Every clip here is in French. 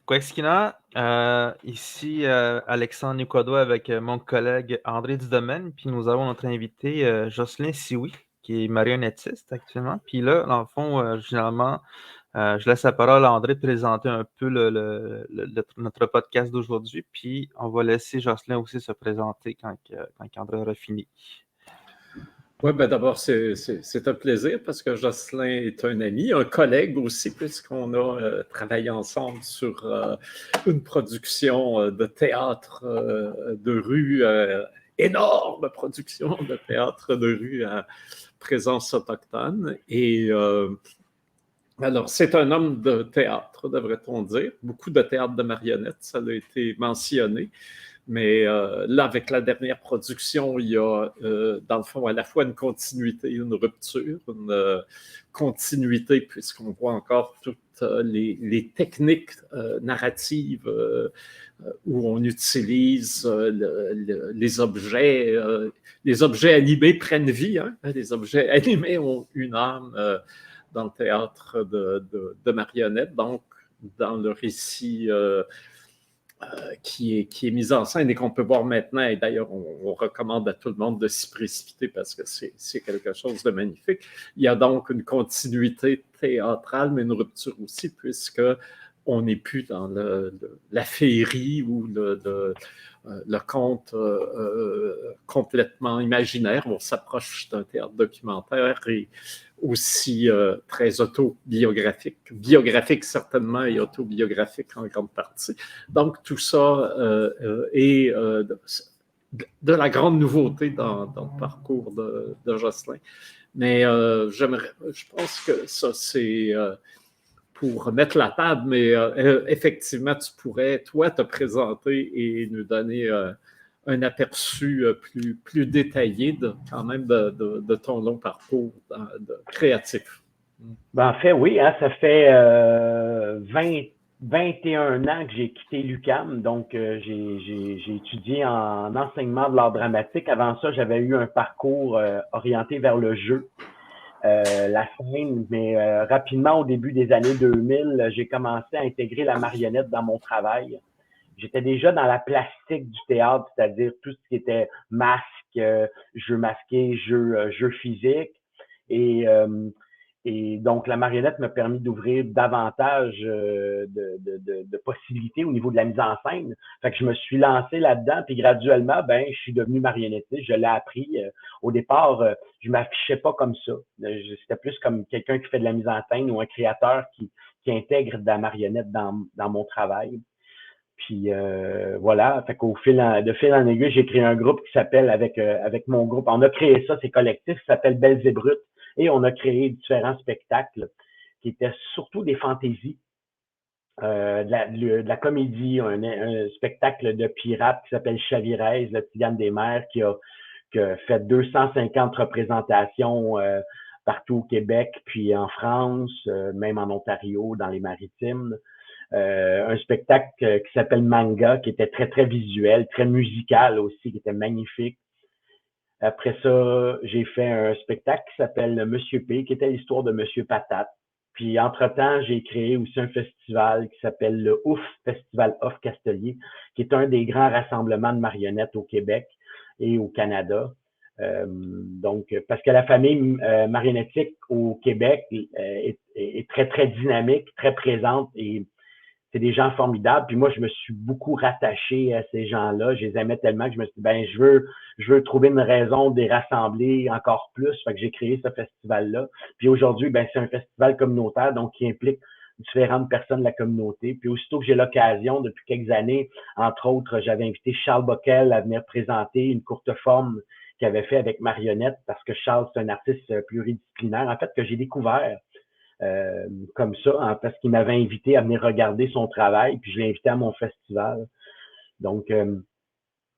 Quaeskina, ici Alexandre Nicodo avec mon collègue André Dudomaine, puis nous avons notre invité Jocelyn Sioui, qui est marionnettiste actuellement. Puis là, dans le fond, généralement, je laisse la parole à André de présenter un peu notre podcast d'aujourd'hui, puis on va laisser Jocelyn aussi se présenter quand André aura fini. Oui, ben d'abord, c'est un plaisir parce que Jocelyn est un ami, un collègue aussi, puisqu'on a travaillé ensemble sur une production de théâtre de rue, énorme production de théâtre de rue à présence autochtone. Et alors, c'est un homme de théâtre, devrait-on dire. Beaucoup de théâtre de marionnettes, ça a été mentionné. Mais là, avec la dernière production, il y a, dans le fond, à la fois une continuité, une rupture, une continuité, puisqu'on voit encore toutes les techniques narratives où on utilise les objets. Les objets animés prennent vie. Hein? Les objets animés ont une âme dans le théâtre de marionnettes. Donc, dans le récit qui est mise en scène et qu'on peut voir maintenant. Et d'ailleurs, on recommande à tout le monde de s'y précipiter parce que c'est quelque chose de magnifique. Il y a donc une continuité théâtrale, mais une rupture aussi, puisque on n'est plus dans la féerie ou le conte complètement imaginaire. On s'approche d'un théâtre documentaire et aussi très biographique certainement et autobiographique en grande partie. Donc tout ça est de la grande nouveauté dans le parcours de Jocelyn. Mais je pense que ça c'est pour mettre la table, mais effectivement tu pourrais toi te présenter et nous donner un aperçu plus détaillé quand même de ton long parcours créatif. Ben, en fait, oui, hein, ça fait 21 ans que j'ai quitté l'UQAM, donc j'ai étudié en enseignement de l'art dramatique. Avant ça, j'avais eu un parcours orienté vers le jeu, la scène, mais rapidement, au début des années 2000, j'ai commencé à intégrer la marionnette dans mon travail. J'étais déjà dans la plastique du théâtre, c'est-à-dire tout ce qui était masque, jeu masqué, jeu physique. Et, euh, et donc, la marionnette m'a permis d'ouvrir davantage de possibilités au niveau de la mise en scène. Fait que je me suis lancé là-dedans, puis graduellement, ben, je suis devenu marionnettiste. Je l'ai appris. Au départ, je m'affichais pas comme ça. C'était plus comme quelqu'un qui fait de la mise en scène ou un créateur qui intègre de la marionnette dans mon travail. Puis voilà, fait qu'au de fil en aiguille, j'ai créé un groupe qui s'appelle avec mon groupe. On a créé ça, c'est collectif, ça s'appelle Belles et Brutes, et on a créé différents spectacles qui étaient surtout des fantaisies, de la comédie, un spectacle de pirates qui s'appelle Chavirez, le Tigane des mers, qui a fait 250 représentations partout au Québec, puis en France, même en Ontario, dans les Maritimes. Un spectacle qui s'appelle Manga, qui était très, très visuel, très musical aussi, qui était magnifique. Après ça, j'ai fait un spectacle qui s'appelle Monsieur P, qui était l'histoire de Monsieur Patate. Puis, entre-temps, j'ai créé aussi un festival qui s'appelle le OUF, Festival Off Castelier, qui est un des grands rassemblements de marionnettes au Québec et au Canada. Donc, parce que la famille marionnettique au Québec est très, très dynamique, très présente et c'est des gens formidables. Puis moi, je me suis beaucoup rattaché à ces gens-là. Je les aimais tellement que je me suis dit, ben, je veux trouver une raison de les rassembler encore plus. Fait que j'ai créé ce festival-là. Puis aujourd'hui, ben, c'est un festival communautaire, donc qui implique différentes personnes de la communauté. Puis aussitôt que j'ai l'occasion, depuis quelques années, entre autres, j'avais invité Charles Bockel à venir présenter une courte forme qu'il avait fait avec Marionnette, parce que Charles, c'est un artiste pluridisciplinaire, en fait, que j'ai découvert comme ça, hein, parce qu'il m'avait invité à venir regarder son travail, puis je l'ai invité à mon festival. Donc,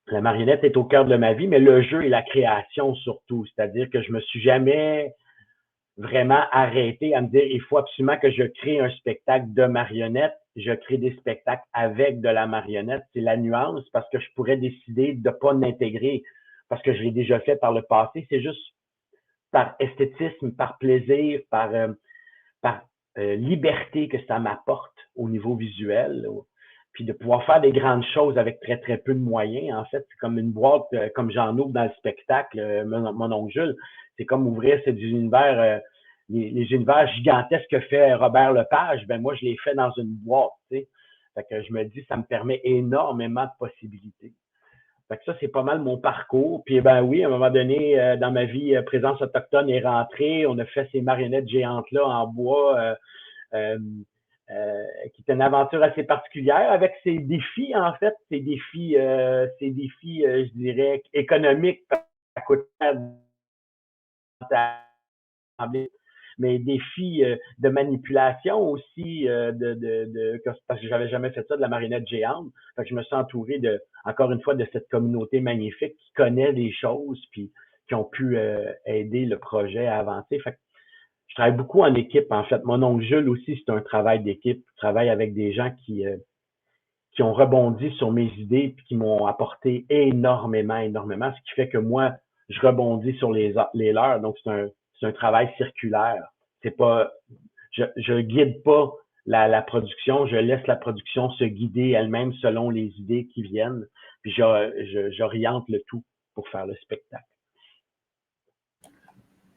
la marionnette est au cœur de ma vie, mais le jeu et la création surtout. C'est-à-dire que je me suis jamais vraiment arrêté à me dire, il faut absolument que je crée un spectacle de marionnette. Je crée des spectacles avec de la marionnette. C'est la nuance, parce que je pourrais décider de pas l'intégrer, parce que je l'ai déjà fait par le passé. C'est juste par esthétisme, par plaisir, par liberté que ça m'apporte au niveau visuel. puis de pouvoir faire des grandes choses avec très, très peu de moyens. En fait, c'est comme une boîte, comme j'en ouvre dans le spectacle, mon oncle Jules. C'est comme ouvrir ces univers, les univers gigantesques que fait Robert Lepage. Ben moi, je les fais dans une boîte, tu sais. Fait que je me dis, ça me permet énormément de possibilités. Fait que ça, c'est pas mal mon parcours. Puis ben oui, à un moment donné, dans ma vie, Présence autochtone est rentrée. On a fait ces marionnettes géantes-là en bois, qui est une aventure assez particulière avec ses défis, en fait, ses défis, je dirais, économiques. Ça coûte cher, mais défis de manipulation aussi, parce que j'avais jamais fait ça, de la marionnette géante. Fait que je me suis entouré encore une fois, de cette communauté magnifique qui connaît des choses, puis qui ont pu aider le projet à avancer. Fait que je travaille beaucoup en équipe, en fait. Mon oncle Jules aussi, c'est un travail d'équipe. Je travaille avec des gens qui ont rebondi sur mes idées puis qui m'ont apporté énormément, ce qui fait que moi, je rebondis sur les leurs. Donc, c'est un travail circulaire. C'est pas, je guide pas la production, je laisse la production se guider elle-même selon les idées qui viennent, puis j'oriente le tout pour faire le spectacle.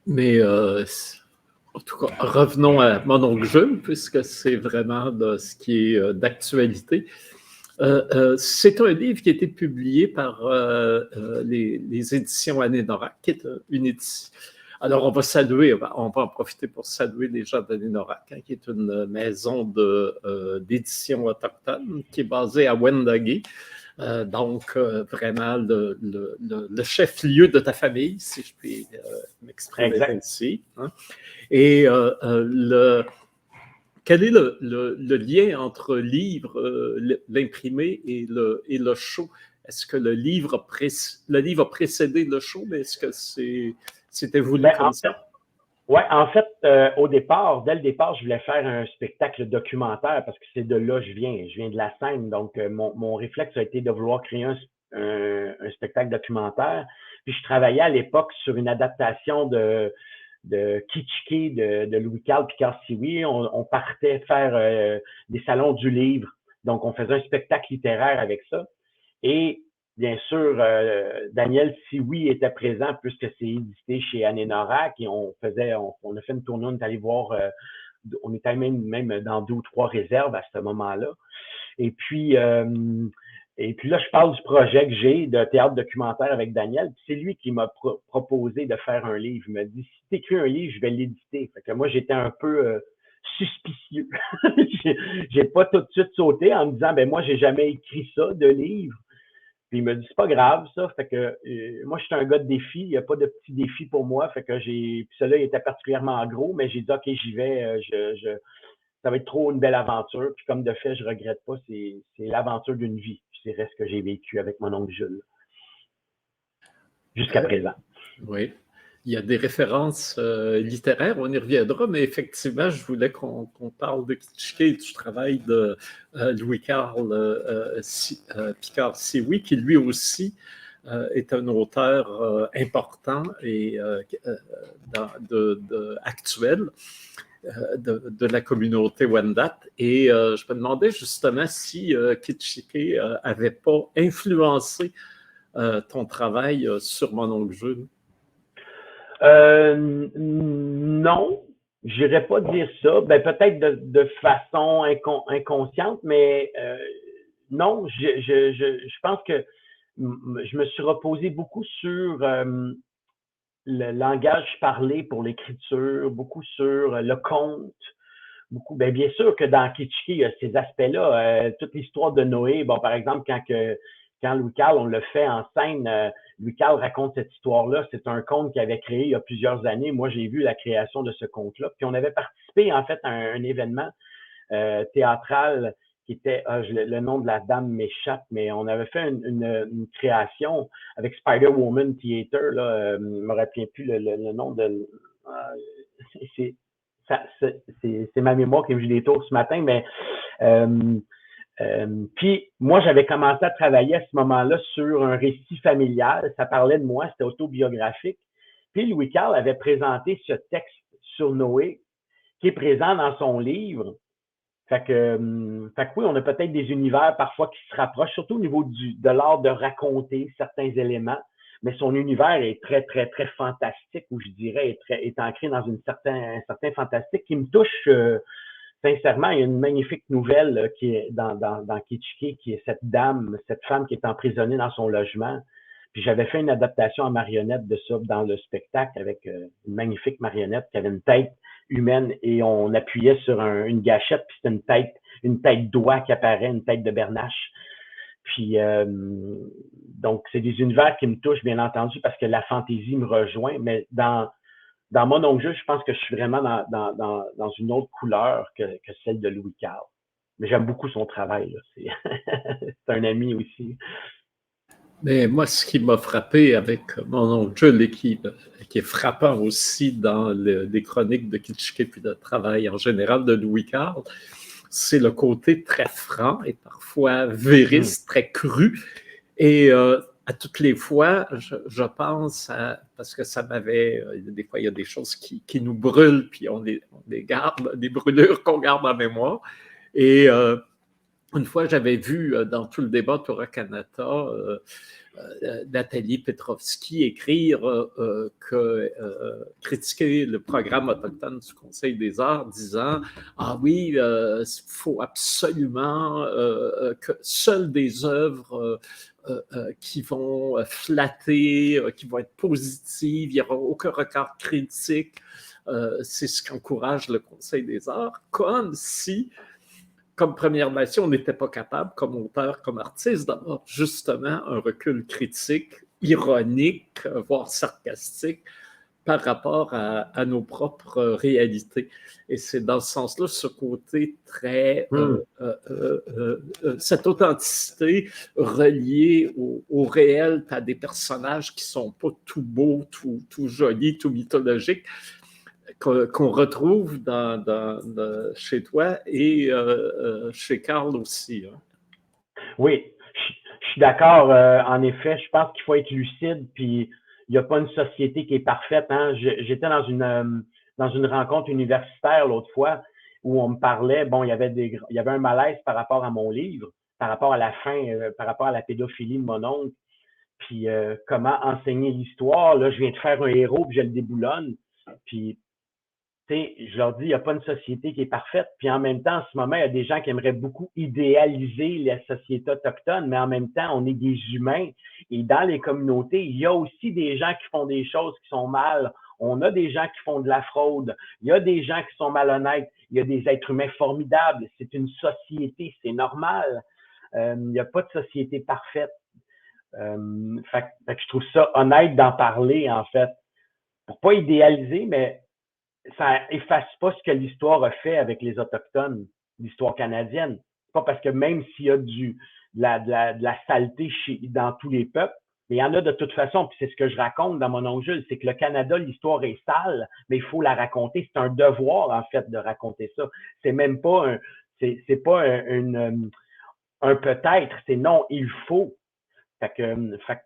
Mais en tout cas, revenons à Mon oncle Jules, puisque c'est vraiment ce qui est d'actualité. C'est un livre qui a été publié par les éditions Anénorac, qui est une édition. Alors, on va en profiter pour saluer les gens d'Anénorac, qui est une maison d'édition autochtone qui est basée à Wendake. Donc, vraiment le chef-lieu de ta famille, si je puis m'exprimer ainsi. Hein. Et quel est le lien entre l'imprimé et le show? Est-ce que le livre a précédé le show, mais est-ce que c'était voulu comme ça? Oui, en fait, dès le départ, je voulais faire un spectacle documentaire parce que c'est de là que je viens. Je viens de la scène. Donc, mon réflexe a été de vouloir créer un spectacle documentaire. Puis, je travaillais à l'époque sur une adaptation de Kitschké de Louis-Carl Picard-Sioui. On partait faire des salons du livre. Donc, on faisait un spectacle littéraire avec ça. Et bien sûr, Daniel Sioui était présent puisque c'est édité chez Anénorac et on a fait une tournée, on est allé voir, on était même dans 2 ou 3 réserves à ce moment-là. Et puis là, je parle du projet que j'ai de théâtre documentaire avec Daniel. C'est lui qui m'a proposé de faire un livre. Il m'a dit, si tu écris un livre, je vais l'éditer. Fait que moi, j'étais un peu suspicieux. J'ai pas tout de suite sauté en me disant, ben moi, j'ai jamais écrit ça de livre. Puis il m'a dit, c'est pas grave, ça. Fait que moi, je suis un gars de défi. Il n'y a pas de petits défis pour moi. Fait que puis celui-là, il était particulièrement gros, mais j'ai dit, OK, j'y vais. Ça va être trop une belle aventure. Puis comme de fait, je regrette pas. C'est l'aventure d'une vie. C'est ce que j'ai vécu avec mon oncle Jules. Jusqu'à présent. Oui. Il y a des références littéraires, on y reviendra, mais effectivement, je voulais qu'on parle de Kitschké et du travail de Louis-Carl Picard-Sioui, qui lui aussi est un auteur important et actuel de la communauté Wendat. Et je me demandais justement si Kitschké n'avait pas influencé ton travail sur Mon oncle Jules. Non, j'irais pas dire ça. Ben peut-être de façon inconsciente, mais non, je pense que je me suis reposé beaucoup sur le langage parlé pour l'écriture, beaucoup sur le conte, beaucoup. Ben bien sûr que dans Kitschké, il y a ces aspects-là. Toute l'histoire de Noé, bon, par exemple, quand Louis-Carl, on le fait en scène, Louis-Carl raconte cette histoire-là. C'est un conte qu'il avait créé il y a plusieurs années. Moi, j'ai vu la création de ce conte-là. Puis on avait participé, en fait, à un événement théâtral qui était, le nom de la dame m'échappe, mais on avait fait une création avec Spider-Woman Theater, là, je me rappelle plus le nom de... c'est ma mémoire qui me joue des tours ce matin, mais... puis moi, j'avais commencé à travailler à ce moment-là sur un récit familial. Ça parlait de moi, c'était autobiographique. Puis Louis-Carl avait présenté ce texte sur Noé qui est présent dans son livre. Fait que oui, on a peut-être des univers parfois qui se rapprochent, surtout au niveau de l'art de raconter certains éléments, mais son univers est très, très, très fantastique, ou je dirais est ancré dans un certain fantastique qui me touche sincèrement. Il y a une magnifique nouvelle qui est dans Kitschké, qui est cette femme qui est emprisonnée dans son logement. Puis j'avais fait une adaptation en marionnette de ça dans le spectacle avec une magnifique marionnette qui avait une tête humaine et on appuyait sur une gâchette, puis c'était une tête d'oie qui apparaît, une tête de bernache. Puis donc c'est des univers qui me touchent, bien entendu, parce que la fantaisie me rejoint, mais dans Mon oncle Jules, je pense que je suis vraiment dans une autre couleur que celle de Louis Carl. Mais j'aime beaucoup son travail. C'est un ami aussi. Mais moi, ce qui m'a frappé avec mon oncle Jules et qui est frappant aussi dans les chroniques de Kitschké puis de travail en général de Louis Carl, c'est le côté très franc et parfois vériste, très cru. Et à toutes les fois, je pense parce que ça m'avait, des fois il y a des choses qui nous brûlent, puis on les garde, des brûlures qu'on garde en mémoire. Et une fois, j'avais vu dans tout le débat Torah Canada, Nathalie Petrovski écrire critiquer le programme autochtone du Conseil des arts, disant « Ah oui, il faut absolument que seules des œuvres qui vont flatter, qui vont être positives, il n'y aura aucun regard critique. C'est ce qu'encourage le Conseil des arts, comme si comme Première Nation, on n'était pas capable, comme auteur, comme artiste, d'avoir justement un recul critique, ironique, voire sarcastique, par rapport à nos propres réalités. Et c'est dans ce sens-là, ce côté très... cette authenticité reliée au réel, à des personnages qui ne sont pas tout beaux, tout jolis, tout mythologiques, qu'on retrouve chez toi et chez Carl aussi. Hein. Oui, je suis d'accord. En effet, je pense qu'il faut être lucide, puis il n'y a pas une société qui est parfaite. Hein. J'étais dans une rencontre universitaire l'autre fois où on me parlait, bon, il y avait un malaise par rapport à mon livre, par rapport à la fin, par rapport à la pédophilie de mon oncle, puis comment enseigner l'histoire. Là, je viens de faire un héros, puis je le déboulonne. Puis je leur dis, il n'y a pas une société qui est parfaite. Puis en même temps, en ce moment, il y a des gens qui aimeraient beaucoup idéaliser la société autochtone, mais en même temps, on est des humains. Et dans les communautés, il y a aussi des gens qui font des choses qui sont mal. On a des gens qui font de la fraude. Il y a des gens qui sont malhonnêtes. Il y a des êtres humains formidables. C'est une société, c'est normal. Il n'y a pas de société parfaite. Fait que je trouve ça honnête d'en parler, en fait. Pour pas idéaliser, mais ça efface pas ce que l'histoire a fait avec les Autochtones, l'histoire canadienne. C'est pas parce que même s'il y a de la saleté dans tous les peuples, mais il y en a de toute façon, puis c'est ce que je raconte dans Mon oncle Jules, c'est que le Canada, l'histoire est sale, mais il faut la raconter. C'est un devoir, en fait, de raconter ça. C'est même pas c'est pas un peut-être, c'est non, il faut. Fait que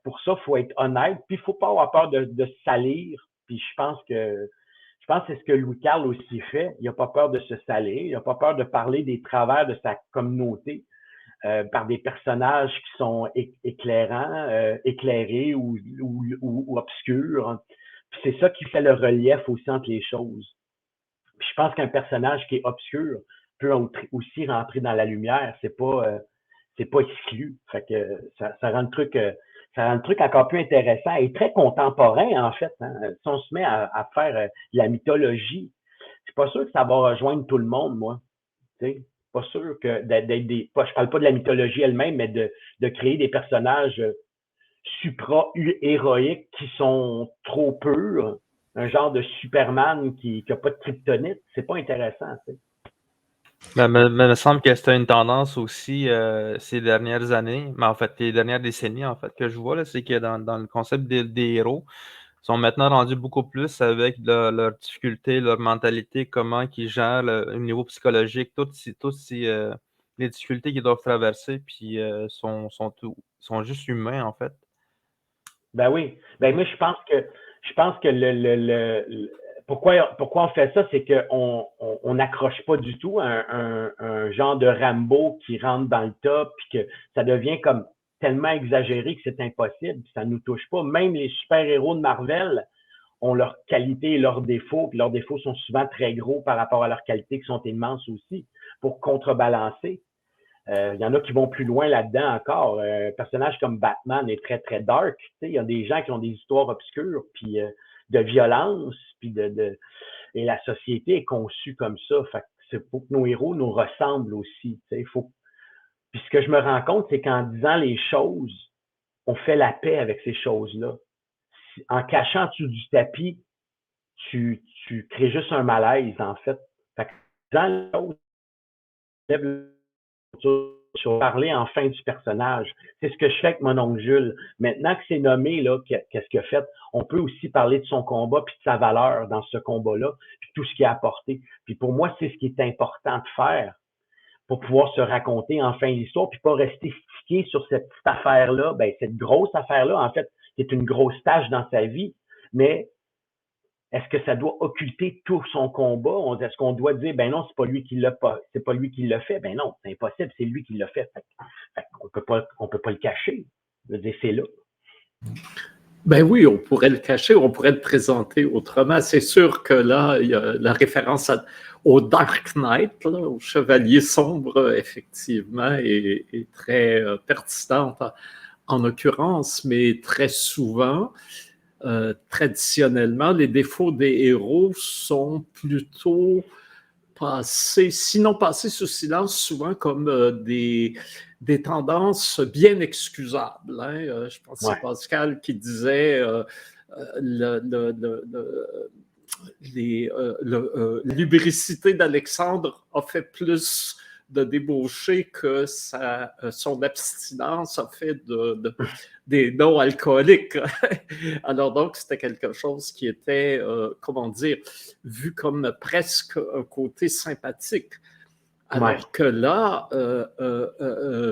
pour ça, il faut être honnête, puis il faut pas avoir peur de salir. Puis je pense que c'est ce que Louis Carl aussi fait. Il n'a pas peur de se salir, il n'a pas peur de parler des travers de sa communauté par des personnages qui sont éclairants, éclairés ou obscurs. Puis c'est ça qui fait le relief aussi entre les choses. Puis je pense qu'un personnage qui est obscur peut aussi rentrer dans la lumière. C'est pas exclu. Fait que ça rend le truc encore plus intéressant et très contemporain, en fait. Hein. Si on se met à faire de la mythologie, je suis pas sûr que ça va rejoindre tout le monde, moi. T'sais, pas sûr que je parle pas de la mythologie elle-même, mais de créer des personnages supra-héroïques qui sont trop purs, un genre de Superman qui n'a pas de kryptonite, c'est pas intéressant. T'sais. Mais me semble que c'était une tendance aussi ces dernières années, mais en fait, les dernières décennies, en fait, que je vois, là, c'est que dans le concept des héros, ils sont maintenant rendus beaucoup plus avec leurs difficultés, leur mentalité, comment ils gèrent le niveau psychologique, toutes les difficultés qu'ils doivent traverser, puis sont juste humains, en fait. Ben oui. Ben moi, je pense que pourquoi on fait ça, c'est qu'on n'accroche pas du tout un genre de Rambo qui rentre dans le top, puis que ça devient comme tellement exagéré que c'est impossible, puis ça nous touche pas. Même les super-héros de Marvel ont leurs qualités et leurs défauts, puis leurs défauts sont souvent très gros par rapport à leurs qualités qui sont immenses aussi, pour contrebalancer. Il y en a qui vont plus loin là-dedans encore. Un personnage comme Batman est très, très dark. Il y a des gens qui ont des histoires obscures, puis de violence, puis et la société est conçue comme ça. Fait que c'est pour que nos héros nous ressemblent aussi. Puis ce que je me rends compte, c'est qu'en disant les choses, on fait la paix avec ces choses-là. En cachant dessous du tapis, tu crées juste un malaise, en fait. Fait que dans les choses, sur parler enfin du personnage. C'est ce que je fais avec mon oncle Jules. Maintenant que c'est nommé, là, qu'est-ce qu'il a fait, on peut aussi parler de son combat puis de sa valeur dans ce combat-là, puis tout ce qu'il a apporté. Puis pour moi, c'est ce qui est important de faire pour pouvoir se raconter enfin l'histoire, puis pas rester stické sur cette petite affaire-là, ben cette grosse affaire-là, en fait, qui est une grosse tâche dans sa vie, mais est-ce que ça doit occulter tout son combat? Est-ce qu'on doit dire, ben non, c'est pas lui qui l'a pas, c'est pas lui qui l'a fait? Ben non, c'est impossible, c'est lui qui l'a fait. On peut pas le cacher. Je veux dire, c'est là. Ben oui, on pourrait le cacher, on pourrait le présenter autrement. C'est sûr que là, il y a la référence au Dark Knight, là, au Chevalier Sombre, effectivement, est très pertinente en l'occurrence, mais très souvent, traditionnellement, les défauts des héros sont plutôt passés, sinon passés sous silence, souvent comme des tendances bien excusables. Hein? Je pense que c'est Pascal qui disait l'ubricité d'Alexandre a fait plus de débauchés que son abstinence a fait des non-alcooliques. Alors donc, c'était quelque chose qui était, comment dire, vu comme presque un côté sympathique. Alors que là,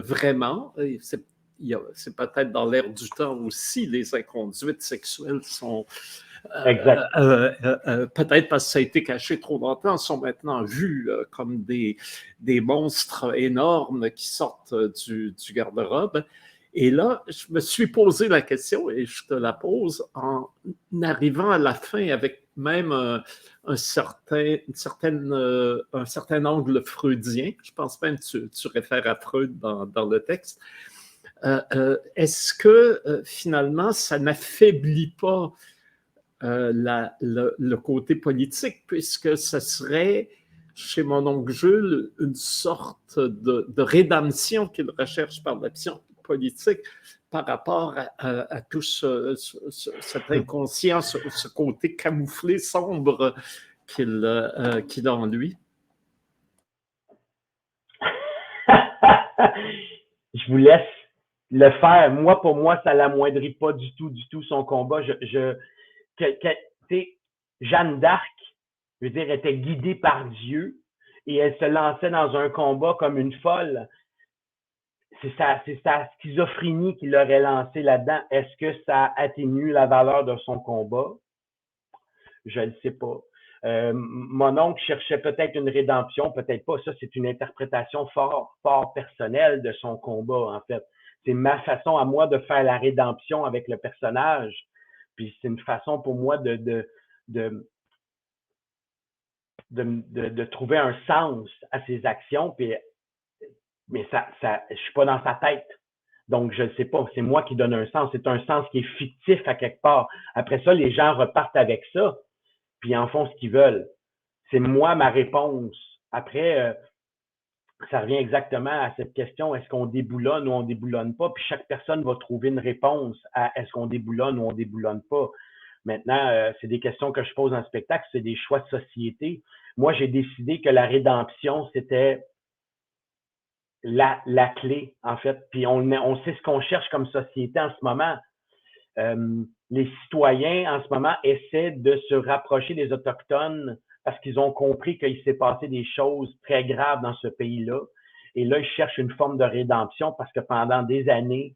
vraiment, c'est peut-être dans l'air du temps aussi, les inconduites sexuelles sont... peut-être parce que ça a été caché trop longtemps, sont maintenant vus comme des monstres énormes qui sortent du garde-robe. Et là, je me suis posé la question, et je te la pose, en arrivant à la fin avec même un certain angle freudien. Je pense même que tu réfères à Freud dans le texte. Est-ce que finalement, ça n'affaiblit pas le côté politique, puisque ce serait, chez mon oncle Jules, une sorte de rédemption qu'il recherche par l'action politique par rapport à tout cet inconscient, ce côté camouflé, sombre qu'il a en lui. Je vous laisse le faire. Moi, pour moi, ça l'amoindrit pas du tout son combat. Jeanne d'Arc, je veux dire, était guidée par Dieu et elle se lançait dans un combat comme une folle. C'est sa schizophrénie qui l'aurait lancée là-dedans. Est-ce que ça atténue la valeur de son combat? Je ne sais pas. Mon oncle cherchait peut-être une rédemption, peut-être pas. Ça, c'est une interprétation fort personnelle de son combat, en fait. C'est ma façon à moi de faire la rédemption avec le personnage. Puis c'est une façon pour moi de trouver un sens à ses actions. Puis, mais je suis pas dans sa tête. Donc, je ne sais pas. C'est moi qui donne un sens. C'est un sens qui est fictif à quelque part. Après ça, les gens repartent avec ça, puis en font ce qu'ils veulent. C'est moi ma réponse. Après, ça revient exactement à cette question, est-ce qu'on déboulonne ou on déboulonne pas? Puis chaque personne va trouver une réponse à est-ce qu'on déboulonne ou on déboulonne pas. Maintenant, c'est des questions que je pose en spectacle, c'est des choix de société. Moi, j'ai décidé que la rédemption, c'était la clé, en fait. Puis on sait ce qu'on cherche comme société en ce moment. Les citoyens, en ce moment, essaient de se rapprocher des Autochtones parce qu'ils ont compris qu'il s'est passé des choses très graves dans ce pays-là. Et là, ils cherchent une forme de rédemption parce que pendant des années,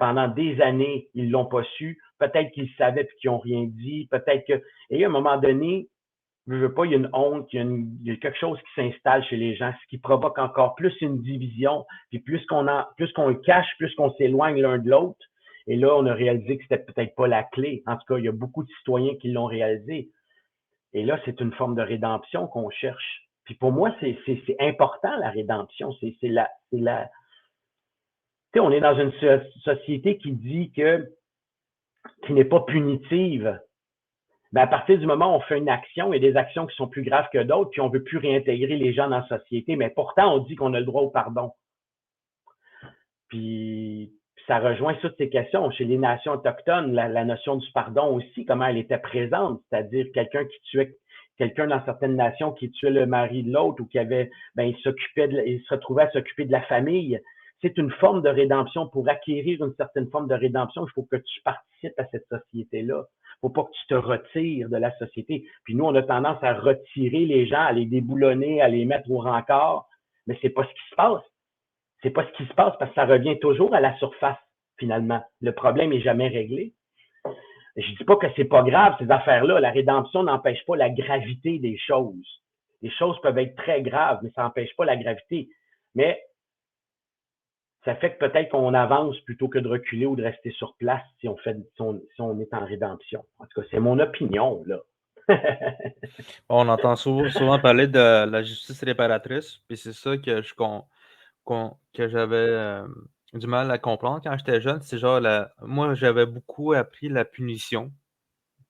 pendant des années, ils l'ont pas su. Peut-être qu'ils le savaient puis qu'ils ont rien dit. Peut-être que... Et à un moment donné, je veux pas, il y a une honte, il y a quelque chose qui s'installe chez les gens, ce qui provoque encore plus une division. Puis plus qu'on le cache, plus qu'on s'éloigne l'un de l'autre. Et là, on a réalisé que c'était peut-être pas la clé. En tout cas, il y a beaucoup de citoyens qui l'ont réalisé. Et là, c'est une forme de rédemption qu'on cherche. Puis pour moi, c'est important, la rédemption. Tu sais, on est dans une société qui dit qui n'est pas punitive. Mais à partir du moment où on fait une action, il y a des actions qui sont plus graves que d'autres, puis on veut plus réintégrer les gens dans la société. Mais pourtant, on dit qu'on a le droit au pardon. Puis ça rejoint toutes ces questions. Chez les nations autochtones, la notion du pardon aussi, comment elle était présente, c'est-à-dire quelqu'un qui tuait quelqu'un dans certaines nations qui tuait le mari de l'autre ou qui avait, il se retrouvait à s'occuper de la famille. C'est une forme de rédemption. Pour acquérir une certaine forme de rédemption, il faut que tu participes à cette société-là. Il faut pas que tu te retires de la société. Puis nous, on a tendance à retirer les gens, à les déboulonner, à les mettre au rencard, mais c'est pas ce qui se passe. C'est pas ce qui se passe parce que ça revient toujours à la surface, finalement. Le problème est jamais réglé. Je dis pas que c'est pas grave, ces affaires-là. La rédemption n'empêche pas la gravité des choses. Les choses peuvent être très graves, mais ça n'empêche pas la gravité. Mais ça fait que peut-être qu'on avance plutôt que de reculer ou de rester sur place si on est en rédemption. En tout cas, c'est mon opinion, là. On entend souvent parler de la justice réparatrice, puis c'est ça que que j'avais du mal à comprendre quand j'étais jeune. C'est genre, moi, j'avais beaucoup appris la punition.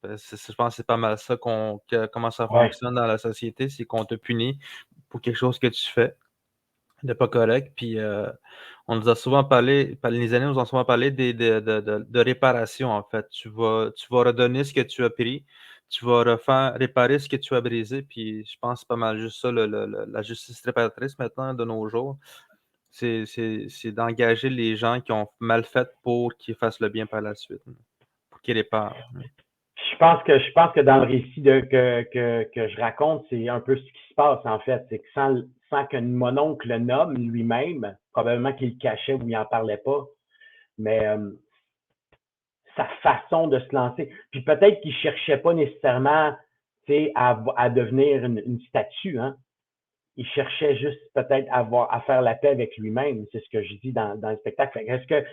Je pense que c'est pas mal ça comment ça Ouais. fonctionne dans la société, c'est qu'on te punit pour quelque chose que tu fais de pas correct. Puis on nous a souvent parlé, les années nous ont souvent parlé de réparation, en fait. Tu vas redonner ce que tu as pris, tu vas réparer ce que tu as brisé. Puis je pense que c'est pas mal juste ça, la justice réparatrice maintenant de nos jours. C'est d'engager les gens qui ont mal fait pour qu'ils fassent le bien par la suite, pour qu'ils réparent. Je pense que dans le récit que je raconte, c'est un peu ce qui se passe, en fait. C'est que sans que mon oncle le nomme lui-même, probablement qu'il le cachait ou il n'en parlait pas, mais sa façon de se lancer. Puis peut-être qu'il cherchait pas nécessairement, à devenir une statue, hein. Il cherchait juste peut-être à faire la paix avec lui-même. C'est ce que je dis dans le spectacle. Est-ce que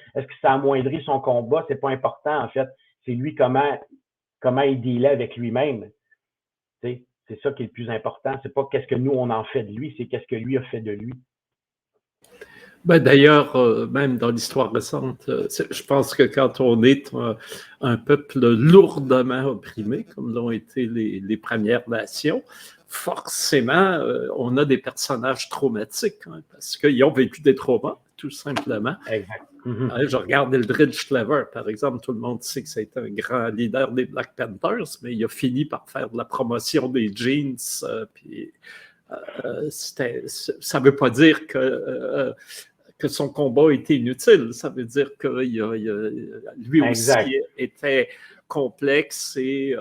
ça amoindrit son combat? C'est pas important, en fait. C'est lui comment il dealait avec lui-même. C'est ça qui est le plus important. C'est pas qu'est-ce que nous, on en fait de lui, c'est qu'est-ce que lui a fait de lui. D'ailleurs, même dans l'histoire récente, je pense que quand on est un peuple lourdement opprimé, comme l'ont été les Premières Nations, forcément, on a des personnages traumatiques, hein, parce qu'ils ont vécu des traumas, tout simplement. Exact. Je regarde Eldridge Cleaver, par exemple. Tout le monde sait que c'est un grand leader des Black Panthers, mais il a fini par faire de la promotion des jeans. Puis, ça ne veut pas dire que son combat était inutile. Ça veut dire que lui aussi était complexe et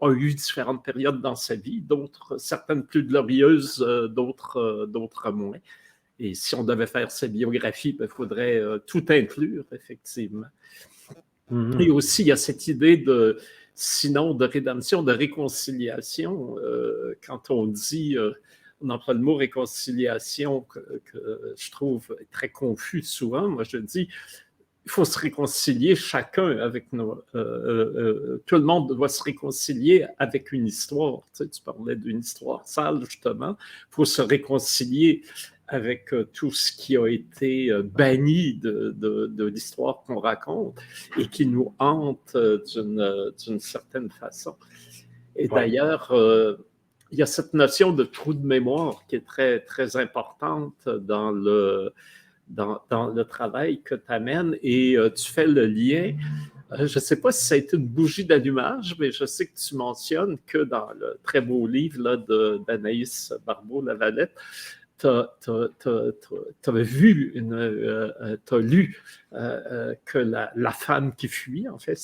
a eu différentes périodes dans sa vie, certaines plus glorieuses, d'autres moins. Et si on devait faire sa biographie, il faudrait tout inclure, effectivement. Et aussi, il y a cette idée sinon de rédemption, de réconciliation. Quand on dit, on emploie le mot réconciliation, que je trouve très confus souvent. Moi, je dis, il faut se réconcilier chacun avec tout le monde doit se réconcilier avec une histoire. Tu parlais d'une histoire sale, justement. Il faut se réconcilier avec tout ce qui a été banni de l'histoire qu'on raconte et qui nous hante d'une certaine façon. Et d'ailleurs, il y a cette notion de trou de mémoire qui est très, très importante dans le travail que tu amènes et tu fais le lien. Je ne sais pas si ça a été une bougie d'allumage, mais je sais que tu mentionnes que dans le très beau livre là, d'Anaïs Barbeau-Lavalette, tu as lu que la femme qui fuit, en fait,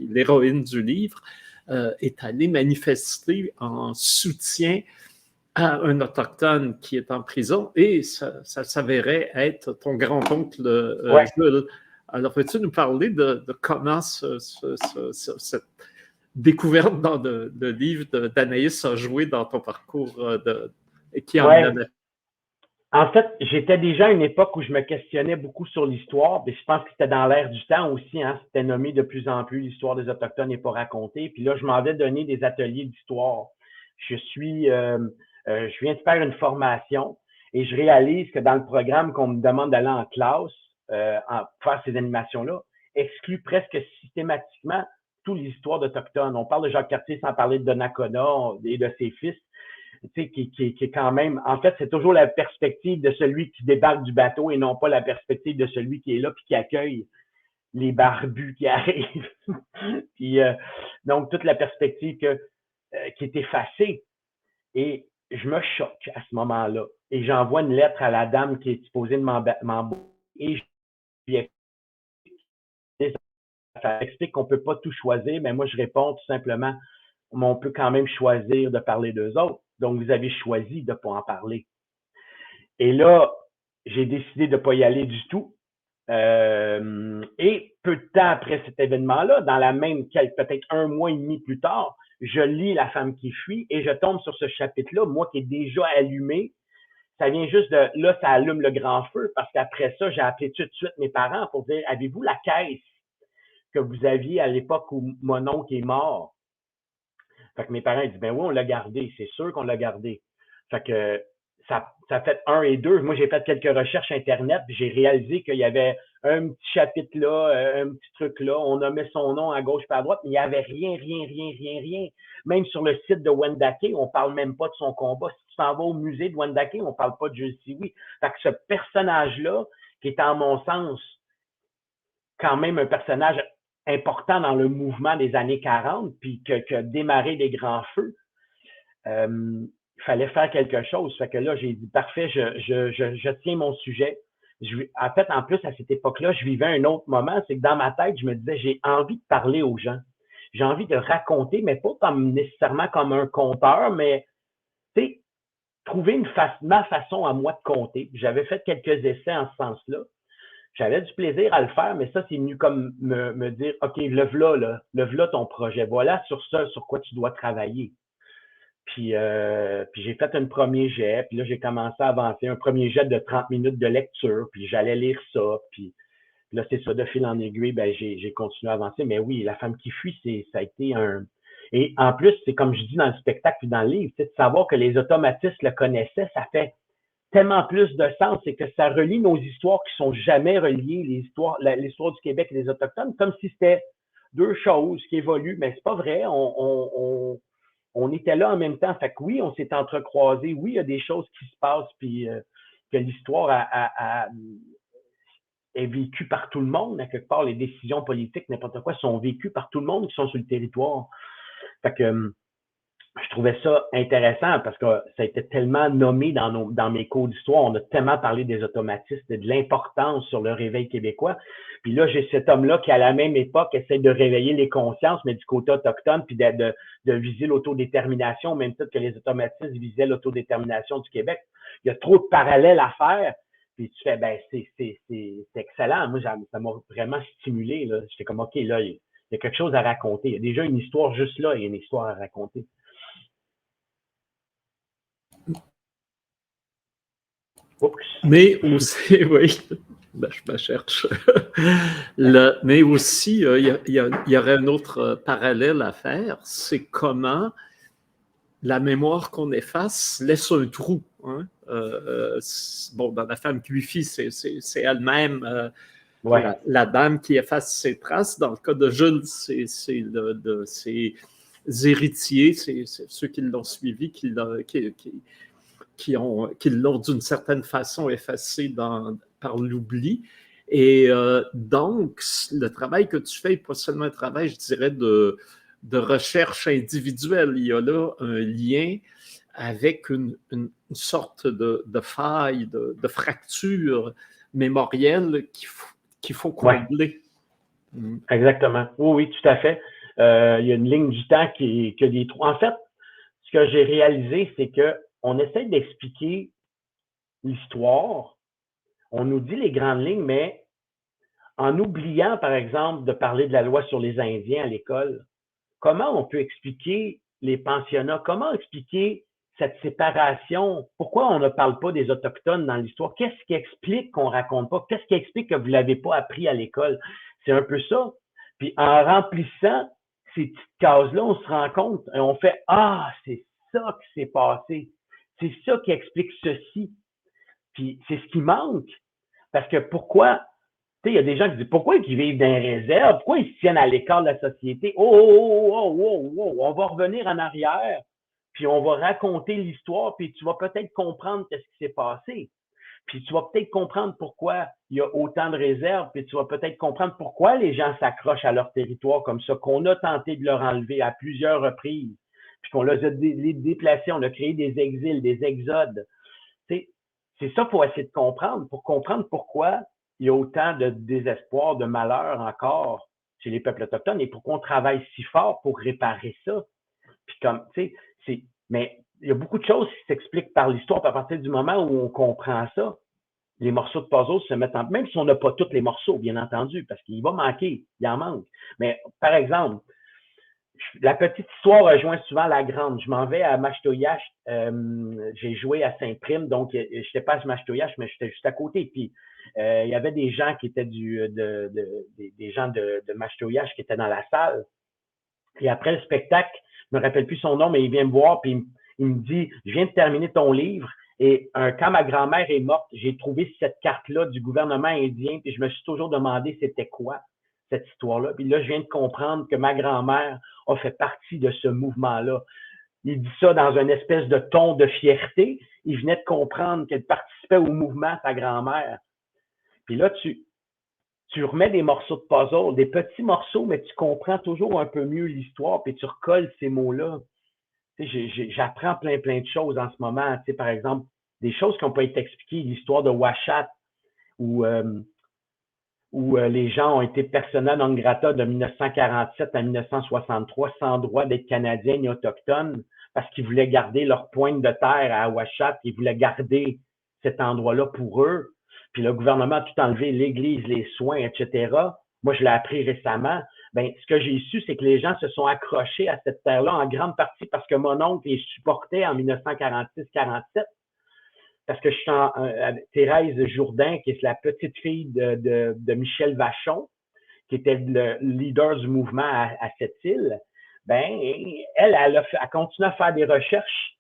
l'héroïne du livre, est allée manifester en soutien à un Autochtone qui est en prison et ça s'avérait être ton grand-oncle Jules. Alors, peux-tu nous parler de comment cette découverte dans le livre d'Anaïs a joué dans ton parcours qui en ouais. En fait, j'étais déjà à une époque où je me questionnais beaucoup sur l'histoire, mais je pense que c'était dans l'air du temps aussi, hein, c'était nommé de plus en plus l'histoire des Autochtones n'est pas racontée. Puis là, je m'en vais donner des ateliers d'histoire. Je viens de faire une formation et je réalise que dans le programme qu'on me demande d'aller en classe, faire ces animations-là, exclut presque systématiquement toute l'histoire d'Autochtones. On parle de Jacques Cartier sans parler de Donnacona et de ses fils. Qui est quand même, en fait, c'est toujours la perspective de celui qui débarque du bateau et non pas la perspective de celui qui est là puis qui accueille les barbus qui arrivent. Puis, donc, toute la perspective qui est effacée. Et je me choque à ce moment-là. Et j'envoie une lettre à la dame qui est supposée de m'embaucher. Et je lui explique, ça explique qu'on ne peut pas tout choisir, mais moi, je réponds tout simplement, mais on peut quand même choisir de parler d'eux autres. Donc, vous avez choisi de ne pas en parler. Et là, j'ai décidé de ne pas y aller du tout. Et peu de temps après cet événement-là, dans la même, peut-être un mois et demi plus tard, je lis La femme qui fuit et je tombe sur ce chapitre-là, moi qui est déjà allumé. Ça vient juste de, là, ça allume le grand feu parce qu'après ça, j'ai appelé tout de suite mes parents pour dire, avez-vous la caisse que vous aviez à l'époque où mon oncle est mort? Fait que mes parents disent, ben oui, on l'a gardé, c'est sûr qu'on l'a gardé. Fait que ça fait 1 et 2. Moi, j'ai fait quelques recherches Internet, puis j'ai réalisé qu'il y avait un petit chapitre là, un petit truc là, on nommait son nom à gauche et à droite, mais il n'y avait rien. Même sur le site de Wendake, on parle même pas de son combat. Si tu t'en vas au musée de Wendake, on parle pas de Jules Sioux. Fait que ce personnage-là, qui est en mon sens quand même un personnage important dans le mouvement des années 40, puis que démarré des grands feux, il fallait faire quelque chose. Fait que là, j'ai dit, parfait, je tiens mon sujet. En fait, en plus, à cette époque-là, je vivais un autre moment, c'est que dans ma tête, je me disais, j'ai envie de parler aux gens. J'ai envie de raconter, mais pas comme nécessairement comme un conteur, mais tu sais, trouver ma façon à moi de compter. J'avais fait quelques essais en ce sens-là. J'avais du plaisir à le faire, mais ça, c'est venu comme me dire, OK, lève-là ton projet. Voilà sur quoi tu dois travailler. Puis j'ai fait un premier jet, puis là, j'ai commencé à avancer. Un premier jet de 30 minutes de lecture, puis j'allais lire ça, puis là, c'est ça, de fil en aiguille, ben j'ai continué à avancer. Mais oui, La femme qui fuit, ça a été un... Et en plus, c'est comme je dis dans le spectacle puis dans le livre, c'est de savoir que les automatistes le connaissaient, ça fait tellement plus de sens, c'est que ça relie nos histoires qui sont jamais reliées, l'histoire du Québec et des Autochtones, comme si c'était deux choses qui évoluent, mais c'est pas vrai, on était là en même temps, fait que oui, on s'est entrecroisés, oui, il y a des choses qui se passent, puis que l'histoire est vécue par tout le monde, à quelque part, les décisions politiques, n'importe quoi, sont vécues par tout le monde qui sont sur le territoire. Fait que je trouvais ça intéressant parce que ça a été tellement nommé dans mes cours d'histoire. On a tellement parlé des automatistes et de l'importance sur le réveil québécois. Puis là, j'ai cet homme-là qui, à la même époque, essaie de réveiller les consciences, mais du côté autochtone, puis de viser l'autodétermination, au même titre que les automatistes visaient l'autodétermination du Québec. Il y a trop de parallèles à faire. Puis tu fais, ben, c'est excellent. Moi, ça m'a vraiment stimulé, là. J'étais comme, OK, là, il y a quelque chose à raconter. Il y a déjà une histoire juste là, il y a une histoire à raconter. Mais aussi, oui, ben, je me cherche. Mais aussi, il y aurait un autre parallèle à faire, c'est comment la mémoire qu'on efface laisse un trou. Hein? Bon, dans La femme qui fuit, c'est elle-même la dame qui efface ses traces. Dans le cas de Jules, c'est ses héritiers, c'est ceux qui l'ont suivi, qui l'ont d'une certaine façon effacé par l'oubli. Et donc, le travail que tu fais n'est pas seulement un travail, je dirais, de recherche individuelle. Il y a là un lien avec une sorte de faille, de fracture mémorielle qu'il faut combler. Ouais. Exactement. Oui, tout à fait. Il y a une ligne du temps qui a des trous. En fait, ce que j'ai réalisé, c'est que on essaie d'expliquer l'histoire, on nous dit les grandes lignes, mais en oubliant, par exemple, de parler de la loi sur les Indiens à l'école, comment on peut expliquer les pensionnats? Comment expliquer cette séparation? Pourquoi on ne parle pas des Autochtones dans l'histoire? Qu'est-ce qui explique qu'on ne raconte pas? Qu'est-ce qui explique que vous ne l'avez pas appris à l'école? C'est un peu ça. Puis en remplissant ces petites cases-là, on se rend compte et on fait « Ah, c'est ça qui s'est passé. C'est ça qui explique ceci. » Puis c'est ce qui manque. Parce que pourquoi, tu sais, il y a des gens qui disent pourquoi ils vivent dans les réserves, pourquoi ils se tiennent à l'écart de la société? On va revenir en arrière, puis on va raconter l'histoire, puis tu vas peut-être comprendre ce qui s'est passé. Puis tu vas peut-être comprendre pourquoi il y a autant de réserves, puis tu vas peut-être comprendre pourquoi les gens s'accrochent à leur territoire comme ça, qu'on a tenté de leur enlever à plusieurs reprises, puis qu'on les a déplacés, on a créé des exils, des exodes. Tu sais, c'est ça qu'il faut essayer de comprendre, pour comprendre pourquoi il y a autant de désespoir, de malheur encore chez les peuples autochtones et pourquoi on travaille si fort pour réparer ça. Puis comme, tu sais, mais il y a beaucoup de choses qui s'expliquent par l'histoire. Puis à partir du moment où on comprend ça, les morceaux de puzzle se mettent en... Même si on n'a pas tous les morceaux, bien entendu, parce qu'il va manquer, il en manque. Mais par exemple, la petite histoire rejoint souvent la grande. Je m'en vais à Machtoyash. J'ai joué à Saint-Prime, donc je n'étais pas à Machtoyash, mais j'étais juste à côté. Puis il y avait des gens qui étaient des gens de Machtoyash qui étaient dans la salle. Et après le spectacle, je me rappelle plus son nom, mais il vient me voir puis il me dit « Je viens de terminer ton livre. » Et quand ma grand-mère est morte, j'ai trouvé cette carte-là du gouvernement indien, puis je me suis toujours demandé c'était quoi cette histoire-là. Puis là, je viens de comprendre que ma grand-mère a fait partie de ce mouvement-là. Il dit ça dans une espèce de ton de fierté. Il venait de comprendre qu'elle participait au mouvement, sa grand-mère. Puis là, tu remets des morceaux de puzzle, des petits morceaux, mais tu comprends toujours un peu mieux l'histoire, puis tu recolles ces mots-là. Tu sais, j'apprends plein de choses en ce moment. Tu sais, par exemple, des choses qui n'ont pas été expliquées, l'histoire de Washat, où les gens ont été persona non grata de 1947 à 1963 sans droit d'être canadiens ni autochtones parce qu'ils voulaient garder leur pointe de terre à Washat, ils voulaient garder cet endroit-là pour eux. Puis le gouvernement a tout enlevé, l'église, les soins, etc. Moi, je l'ai appris récemment. Ben, ce que j'ai su, c'est que les gens se sont accrochés à cette terre-là en grande partie parce que mon oncle les supportait en 1946-47. Parce que je suis avec Thérèse Jourdain, qui est la petite fille de Michel Vachon, qui était le leader du mouvement à cette île. Ben, elle a continué à faire des recherches.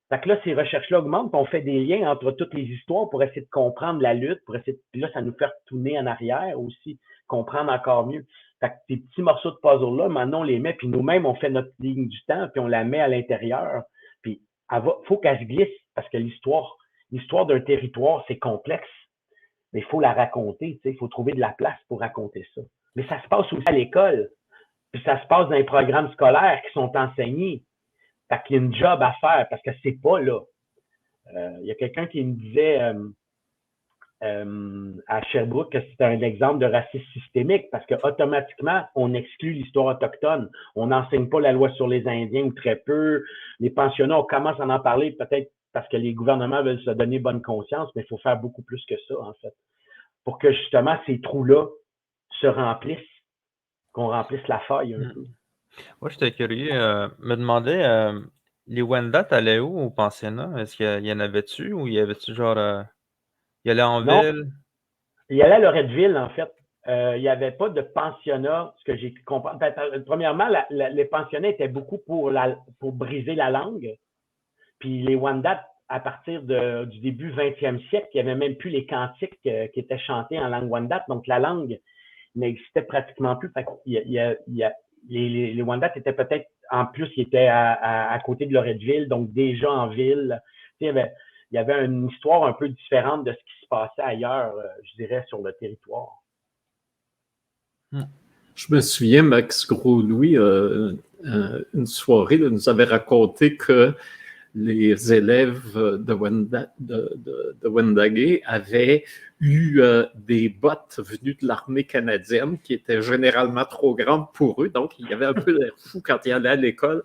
Fait que là, ces recherches-là augmentent, puis on fait des liens entre toutes les histoires pour essayer de comprendre la lutte, puis là, ça nous fait retourner en arrière aussi, comprendre encore mieux. Fait que ces petits morceaux de puzzle-là, maintenant, on les met, puis nous-mêmes, on fait notre ligne du temps, puis on la met à l'intérieur. Puis, faut qu'elle se glisse, parce que l'histoire d'un territoire, c'est complexe, mais il faut la raconter, tu sais, il faut trouver de la place pour raconter ça. Mais ça se passe aussi à l'école, puis ça se passe dans les programmes scolaires qui sont enseignés. Fait qu'il y a une job à faire, parce que c'est pas là. Il y a quelqu'un qui me disait à Sherbrooke que c'était un exemple de racisme systémique, parce que automatiquement, on exclut l'histoire autochtone. On n'enseigne pas la loi sur les Indiens ou très peu. Les pensionnats, on commence à en parler peut-être parce que les gouvernements veulent se donner bonne conscience, mais il faut faire beaucoup plus que ça, en fait, pour que justement ces trous-là se remplissent, qu'on remplisse la faille un peu. Moi, j'étais curieux, me demandais, les Wendat allaient où au pensionnat? Est-ce qu'il y en avait-tu ou il y avait-tu genre, il allait en Non, ville? il allait à Loretteville, en fait. Il n'y avait pas de pensionnat, ce que j'ai compris. Premièrement, les pensionnats étaient beaucoup pour briser la langue. Puis les Wendat, à partir du début 20e siècle, il n'y avait même plus les cantiques qui étaient chantés en langue Wendat. Donc la langue n'existait pratiquement plus. Fait les Wendat étaient peut-être, en plus, ils étaient à côté de Loretteville, donc déjà en ville. Il y avait une histoire un peu différente de ce qui se passait ailleurs, je dirais, sur le territoire. Je me souviens, Max Gros-Louis, une soirée, nous avait raconté que les élèves de Wendake avaient eu des bottes venues de l'armée canadienne qui étaient généralement trop grandes pour eux, donc il y avait un peu l'air fou quand ils allaient à l'école.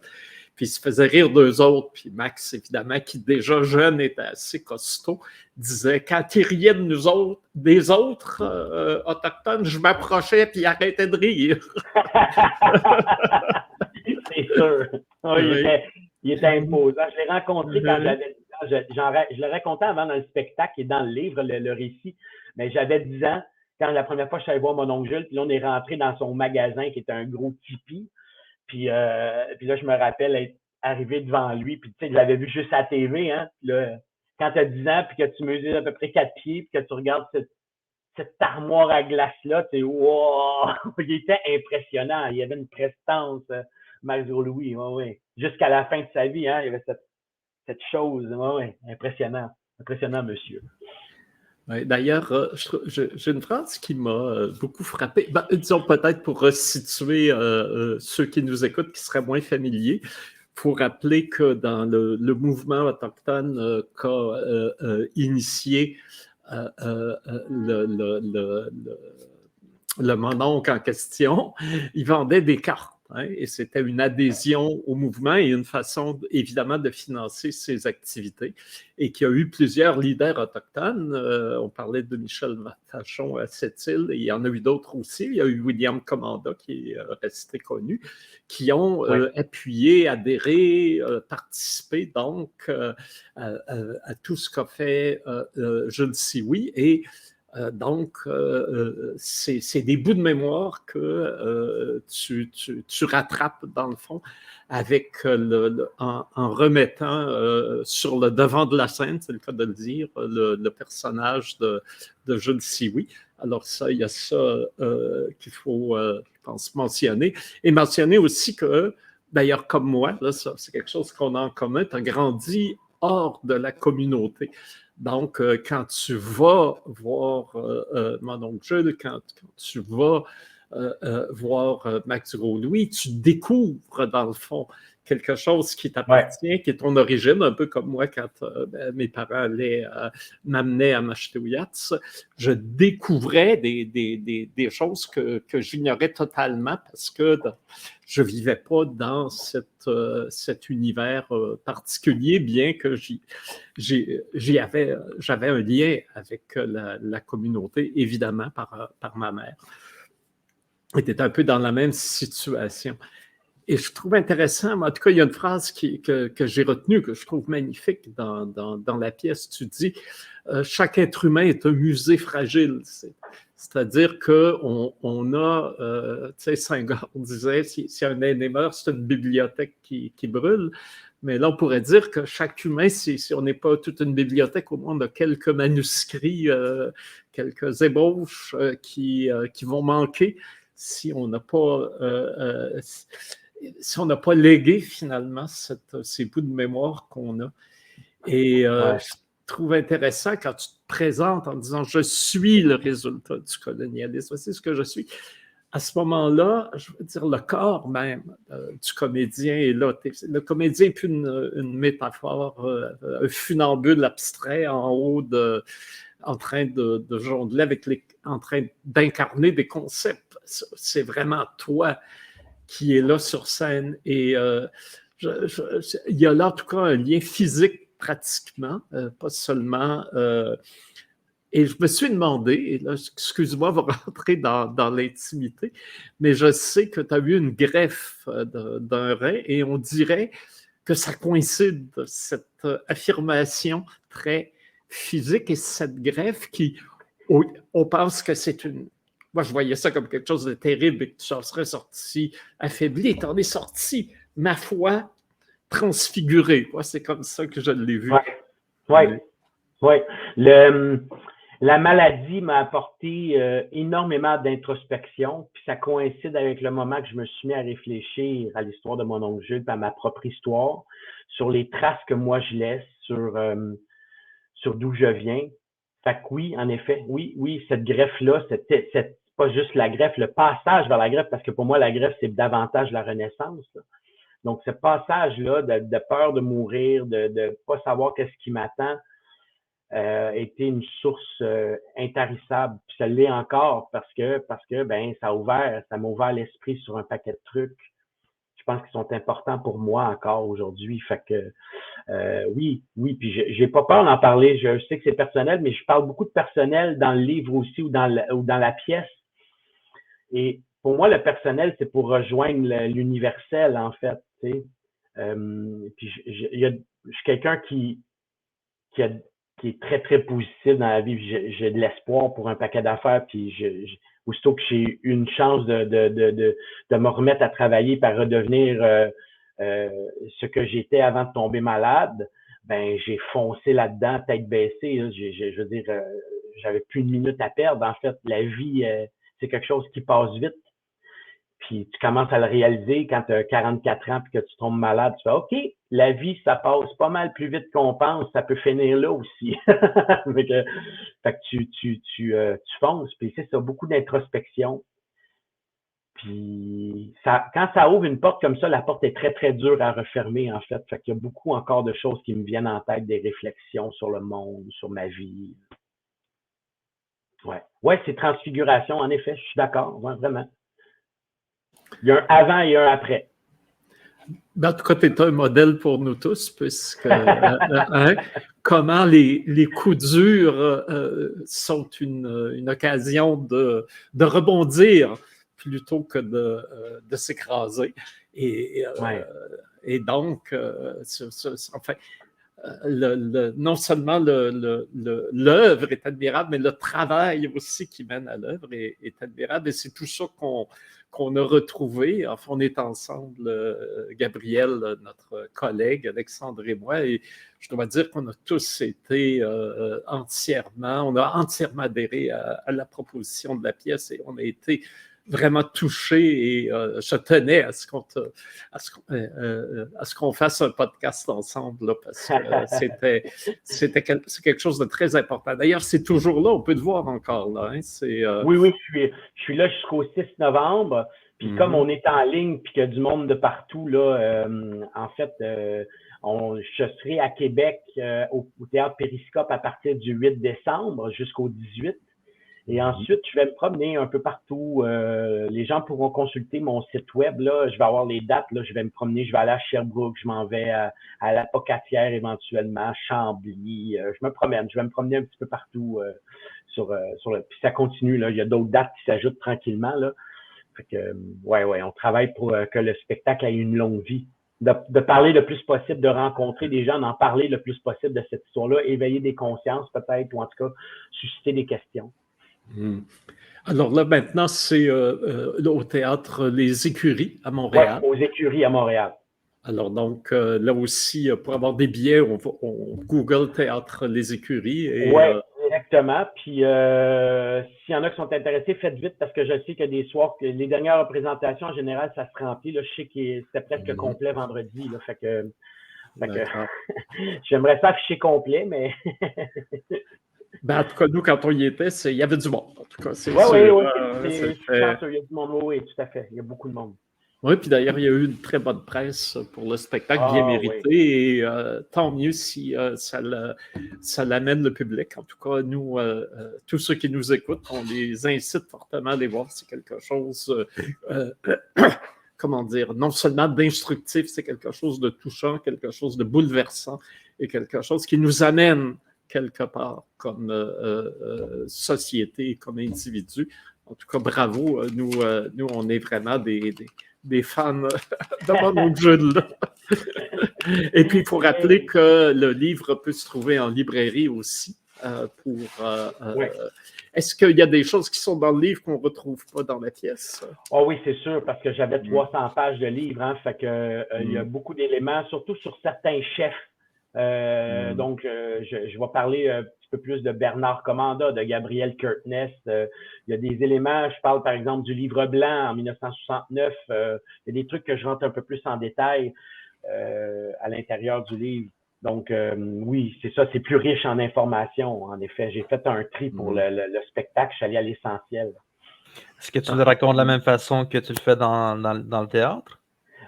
Puis il se faisait rire d'eux autres. Puis Max, évidemment, qui déjà jeune était assez costaud, disait, quand il riait de nous autres, des autres autochtones, je m'approchais puis il arrêtait de rire. C'est sûr. Il était imposant. Je l'ai rencontré quand j'avais 10 ans. Je l'ai raconté avant dans le spectacle et dans le livre, le récit. Mais j'avais 10 ans quand la première fois je suis allé voir mon oncle Jules. Puis là, on est rentré dans son magasin qui était un gros tipi. Puis là, je me rappelle être arrivé devant lui. Puis tu sais, je l'avais vu juste à la TV. Hein? Puis là, quand tu as 10 ans puis que tu mesures à peu près 4 pieds puis que tu regardes cette armoire à glace-là, tu sais, wow! Il était impressionnant. Il y avait une prestance, Max Gros-Louis, ouais. Jusqu'à la fin de sa vie, hein, il y avait cette chose, ouais. Impressionnant. Impressionnant, monsieur. Ouais, d'ailleurs, j'ai une phrase qui m'a beaucoup frappé. Ben, disons peut-être pour resituer ceux qui nous écoutent qui seraient moins familiers, il faut rappeler que dans le mouvement autochtone qu'a initié le mononcle en question, il vendait des cartes. Hein, et c'était une adhésion au mouvement et une façon, évidemment, de financer ses activités. Et qu'il y a eu plusieurs leaders autochtones. On parlait de Michel Vachon à Sept-Îles, et il y en a eu d'autres aussi. Il y a eu William Commanda, qui est resté connu, qui ont appuyé, adhéré, participé donc à tout ce qu'a fait Jules Sioui. Et donc, c'est des bouts de mémoire que tu rattrapes, dans le fond, avec en remettant sur le devant de la scène, c'est le cas de le dire, le personnage de Jules Sioui. Alors ça, il y a ça qu'il faut, je pense, mentionner. Et mentionner aussi que, d'ailleurs, comme moi, là, ça, c'est quelque chose qu'on a en commun, tu as grandi hors de la communauté. Donc, quand tu vas voir mon oncle Jules, quand tu vas voir Max Gros-Louis, tu découvres, dans le fond, quelque chose qui t'appartient, qui est ton origine, un peu comme moi quand mes parents m'amenaient à Mashteuiatsi. Je découvrais des choses que j'ignorais totalement parce que je ne vivais pas dans cet univers particulier, bien que j'avais un lien avec la communauté, évidemment, par ma mère. Était un peu dans la même situation. Et je trouve intéressant, en tout cas, il y a une phrase que j'ai retenue, que je trouve magnifique dans la pièce. Tu dis chaque être humain est un musée fragile. C'est-à-dire qu'on a, tu sais, Senghor disait, si un aîné meurt, c'est une bibliothèque qui brûle. Mais là, on pourrait dire que chaque humain, si on n'est pas toute une bibliothèque, au moins on a quelques manuscrits, quelques ébauches qui vont manquer si on n'a pas légué finalement ces bouts de mémoire qu'on a. Et je trouve intéressant quand tu te présentes en disant « je suis le résultat du colonialisme », c'est ce que je suis. À ce moment-là, je veux dire, le corps même du comédien est là. Le comédien n'est plus une métaphore, un funambule abstrait en haut en train de jongler en train d'incarner des concepts. C'est vraiment toi qui est là sur scène. Et il y a là, en tout cas, un lien physique pratiquement, pas seulement... et je me suis demandé, et là, excuse-moi, on va rentrer dans l'intimité, mais je sais que tu as eu une greffe d'un rein et on dirait que ça coïncide, cette affirmation très physique et cette greffe qui, on pense que c'est une... Moi, je voyais ça comme quelque chose de terrible et que tu en serais sorti affaibli et tu en es sorti, ma foi, transfiguré. Moi, c'est comme ça que je l'ai vu. Oui. La maladie m'a apporté énormément d'introspection, puis ça coïncide avec le moment que je me suis mis à réfléchir à l'histoire de mon oncle Jules, à ma propre histoire, sur les traces que moi je laisse, sur d'où je viens. Fait que oui, en effet, oui, cette greffe-là, c'est pas juste la greffe, le passage vers la greffe, parce que pour moi, la greffe, c'est davantage la renaissance. Là. Donc, ce passage-là de peur de mourir, de pas savoir qu'est-ce qui m'attend, était une source intarissable. Puis ça l'est encore parce que ça m'a ouvert l'esprit sur un paquet de trucs. Je pense qu'ils sont importants pour moi encore aujourd'hui. Fait que oui, puis j'ai pas peur d'en parler. Je sais que c'est personnel, mais je parle beaucoup de personnel dans le livre aussi ou dans la pièce. Et pour moi, le personnel, c'est pour rejoindre l'universel, en fait. Tu sais. Puis je suis quelqu'un qui est très, très positif dans la vie. J'ai de l'espoir pour un paquet d'affaires. Puis aussitôt que j'ai eu une chance de me remettre à travailler par redevenir ce que j'étais avant de tomber malade, ben j'ai foncé là-dedans, tête baissée. Là. Je veux dire, j'avais plus une minute à perdre. En fait, la vie, c'est quelque chose qui passe vite. Puis tu commences à le réaliser quand tu as 44 ans puis que tu tombes malade. Tu fais OK, la vie, ça passe pas mal plus vite qu'on pense. Ça peut finir là aussi. fait que tu fonces. Puis c'est ça, beaucoup d'introspection. Puis quand ça ouvre une porte comme ça, la porte est très, très dure à refermer, en fait. Fait qu'il y a beaucoup encore de choses qui me viennent en tête, des réflexions sur le monde, sur ma vie. Ouais, c'est transfiguration, en effet, je suis d'accord, ouais, vraiment. Il y a un avant et un après. En tout cas, tu es un modèle pour nous tous, puisque comment les coups durs sont une occasion de rebondir plutôt que de s'écraser. Et donc, enfin, non seulement l'œuvre est admirable, mais le travail aussi qui mène à l'œuvre est admirable. Et c'est tout ça qu'on a retrouvé. Enfin, on est ensemble, Gabriel, notre collègue, Alexandre et moi, et je dois dire qu'on a tous été on a entièrement adhéré à la proposition de la pièce et on a été vraiment touché et je tenais à ce qu'on fasse un podcast ensemble là, parce que c'est quelque chose de très important. D'ailleurs, c'est toujours là, on peut te voir encore là. Hein, Oui, je suis là jusqu'au 6 novembre. Puis comme on est en ligne puis qu'il y a du monde de partout, là, en fait, je serai à Québec au Théâtre Périscope à partir du 8 décembre jusqu'au 18. Et ensuite, je vais me promener un peu partout. Les gens pourront consulter mon site web. Là, je vais avoir les dates. Là, je vais me promener. Je vais aller à Sherbrooke. Je m'en vais à la Pocatière éventuellement, Chambly. Je me promène. Je vais me promener un petit peu partout Puis ça continue. Là, il y a d'autres dates qui s'ajoutent tranquillement. Là. Fait que, ouais, on travaille pour que le spectacle ait une longue vie. De parler le plus possible, de rencontrer des gens, d'en parler le plus possible de cette histoire-là, éveiller des consciences peut-être, ou en tout cas susciter des questions. Alors là, maintenant, c'est au théâtre Les Écuries à Montréal. Oui, aux Écuries à Montréal. Alors donc, là aussi, pour avoir des billets, on Google Théâtre Les Écuries. Oui, exactement. Puis, s'il y en a qui sont intéressés, faites vite parce que je sais qu'il y a des soirs, que les dernières représentations, en général, ça se remplit. Là, je sais que c'était presque complet vendredi. Là, fait que j'aimerais ça afficher complet, mais... En tout cas, nous, quand on y était, il y avait du monde. En tout cas, c'est sûr. Oui, il y a du monde. Oui, tout à fait. Il y a beaucoup de monde. Oui, puis d'ailleurs, il y a eu une très bonne presse pour le spectacle, bien mérité. Oui. Et tant mieux si ça l'amène le public. En tout cas, nous, tous ceux qui nous écoutent, on les incite fortement à aller voir. C'est quelque chose... comment dire, non seulement d'instructif, c'est quelque chose de touchant, quelque chose de bouleversant et quelque chose qui nous amène quelque part comme société, comme individu. En tout cas, bravo. Nous, on est vraiment des fans de mon jeu de là. Et puis, il faut rappeler que le livre peut se trouver en librairie aussi. Est-ce qu'il y a des choses qui sont dans le livre qu'on ne retrouve pas dans la pièce? Oh oui, c'est sûr, parce que j'avais 300 pages de livre, hein, fait que il y a beaucoup d'éléments, surtout sur certains chefs. Donc, je vais parler un petit peu plus de Bernard Commanda, de Gabriel Curtness. Il y a des éléments, je parle par exemple du Livre blanc en 1969. Il y a des trucs que je rentre un peu plus en détail à l'intérieur du livre. Donc, oui, c'est ça, c'est plus riche en informations, en effet. J'ai fait un tri pour le spectacle, je suis allé à l'essentiel. Est-ce que tu le racontes de la même façon que tu le fais dans le théâtre?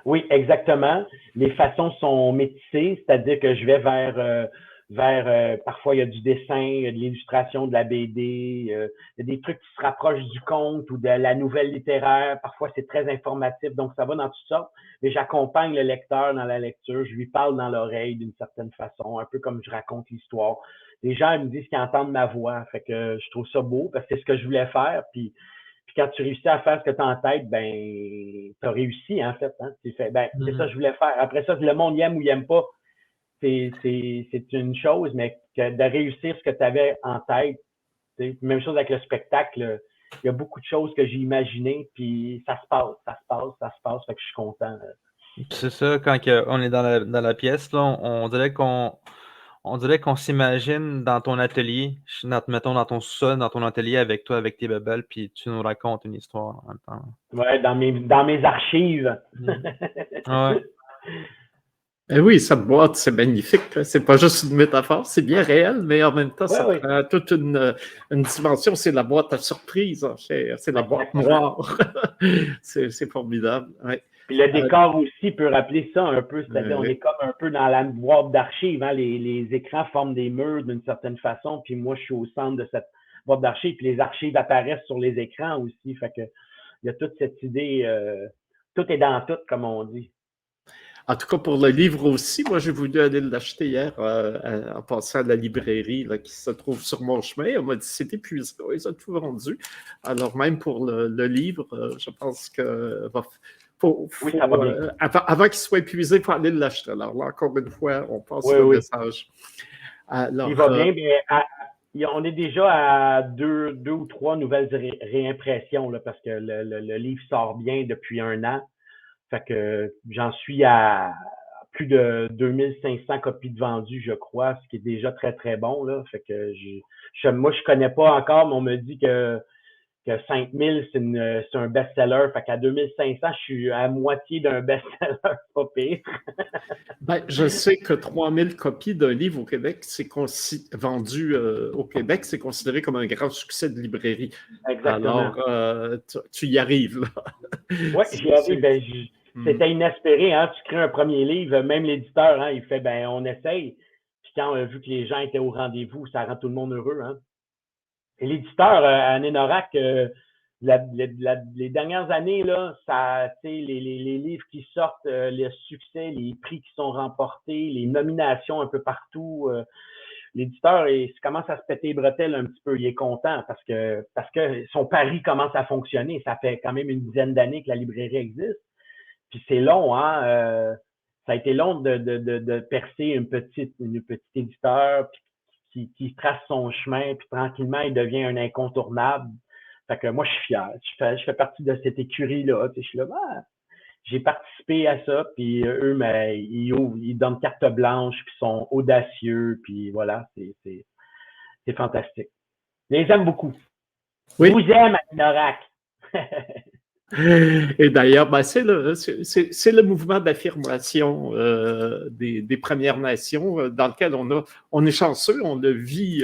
Oui, exactement. Les façons sont métissées, c'est-à-dire que je vais vers vers parfois il y a du dessin, il y a de l'illustration, de la BD, il y a des trucs qui se rapprochent du conte ou de la nouvelle littéraire. Parfois, c'est très informatif, donc ça va dans toutes sortes. Mais j'accompagne le lecteur dans la lecture, je lui parle dans l'oreille d'une certaine façon, un peu comme je raconte l'histoire. Les gens ils me disent qu'ils entendent ma voix, fait que je trouve ça beau parce que c'est ce que je voulais faire. Puis quand tu réussis à faire ce que tu as en tête, ben, tu as réussi, en fait. Hein? Tu fais, ben, c'est ça que je voulais faire. Après ça, le monde y aime ou il aime pas, c'est une chose, mais que de réussir ce que tu avais en tête, même chose avec le spectacle, il y a beaucoup de choses que j'ai imaginées, puis ça se passe. Fait que je suis content. C'est ça, quand on est dans la pièce, là, on dirait qu'on s'imagine dans ton atelier, mettons dans ton sol, dans ton atelier avec toi, avec tes bébelles, puis tu nous racontes une histoire en même temps. Ouais, dans mes archives. Ouais. Eh oui, cette boîte, c'est magnifique. C'est pas juste une métaphore, c'est bien réel, mais en même temps, ça Ouais. prend toute une dimension. C'est la boîte à surprise, en fait. C'est la boîte noire. C'est formidable. Ouais. Puis le décor aussi peut rappeler ça un peu, c'est-à-dire on est comme un peu dans la boîte d'archives, hein? Les écrans forment des murs d'une certaine façon, puis moi je suis au centre de cette boîte d'archives, puis les archives apparaissent sur les écrans aussi, fait que il y a toute cette idée, tout est dans tout, comme on dit. En tout cas, pour le livre aussi, moi, j'ai voulu aller l'acheter hier en passant à la librairie là, qui se trouve sur mon chemin. On m'a dit c'est épuisé, ils ont tout vendu. Alors, même pour le livre, je pense que Oui, ça va bien. avant qu'il soit épuisé, il faut aller l'acheter. Alors là, encore une fois, on passe le message. Alors, il va bien, mais on est déjà à deux ou trois nouvelles réimpressions là, parce que le livre sort bien depuis 1 an. Fait que j'en suis à plus de 2500 copies de vendues, je crois, ce qui est déjà très, très bon. Là. Fait que moi, je connais pas encore, mais on me dit que 5000, c'est un best-seller. Fait qu'à 2500, je suis à moitié d'un best-seller, pas pire. Ben, je sais que 3000 copies d'un livre au Québec, c'est vendu au Québec, c'est considéré comme un grand succès de librairie. Exactement. Alors, tu y arrives, là. Oui, j'y arrive. Ben, c'était inespéré, hein. Tu crées un premier livre, même l'éditeur, hein, il fait, ben, on essaye. Puis quand on a vu que les gens étaient au rendez-vous, ça rend tout le monde heureux, hein. Et l'éditeur, à Nénorac, les dernières années, là, ça, les livres qui sortent, le succès, les prix qui sont remportés, les nominations un peu partout, l'éditeur, il commence à se péter les bretelles un petit peu. Il est content parce que son pari commence à fonctionner. Ça fait quand même une dizaine d'années que la librairie existe. Puis c'est long, hein. Ça a été long de percer une petite éditeur qui trace son chemin, puis tranquillement, il devient un incontournable. Fait que moi, je suis fier. Je fais partie de cette écurie-là. Je suis là, j'ai participé à ça, puis eux, mais ils donnent carte blanche, puis sont audacieux, puis voilà, c'est fantastique. Je les aime beaucoup. Oui. Je vous aime, Anorak. Et d'ailleurs, ben, c'est le mouvement d'affirmation des Premières Nations dans lequel on est chanceux, on le vit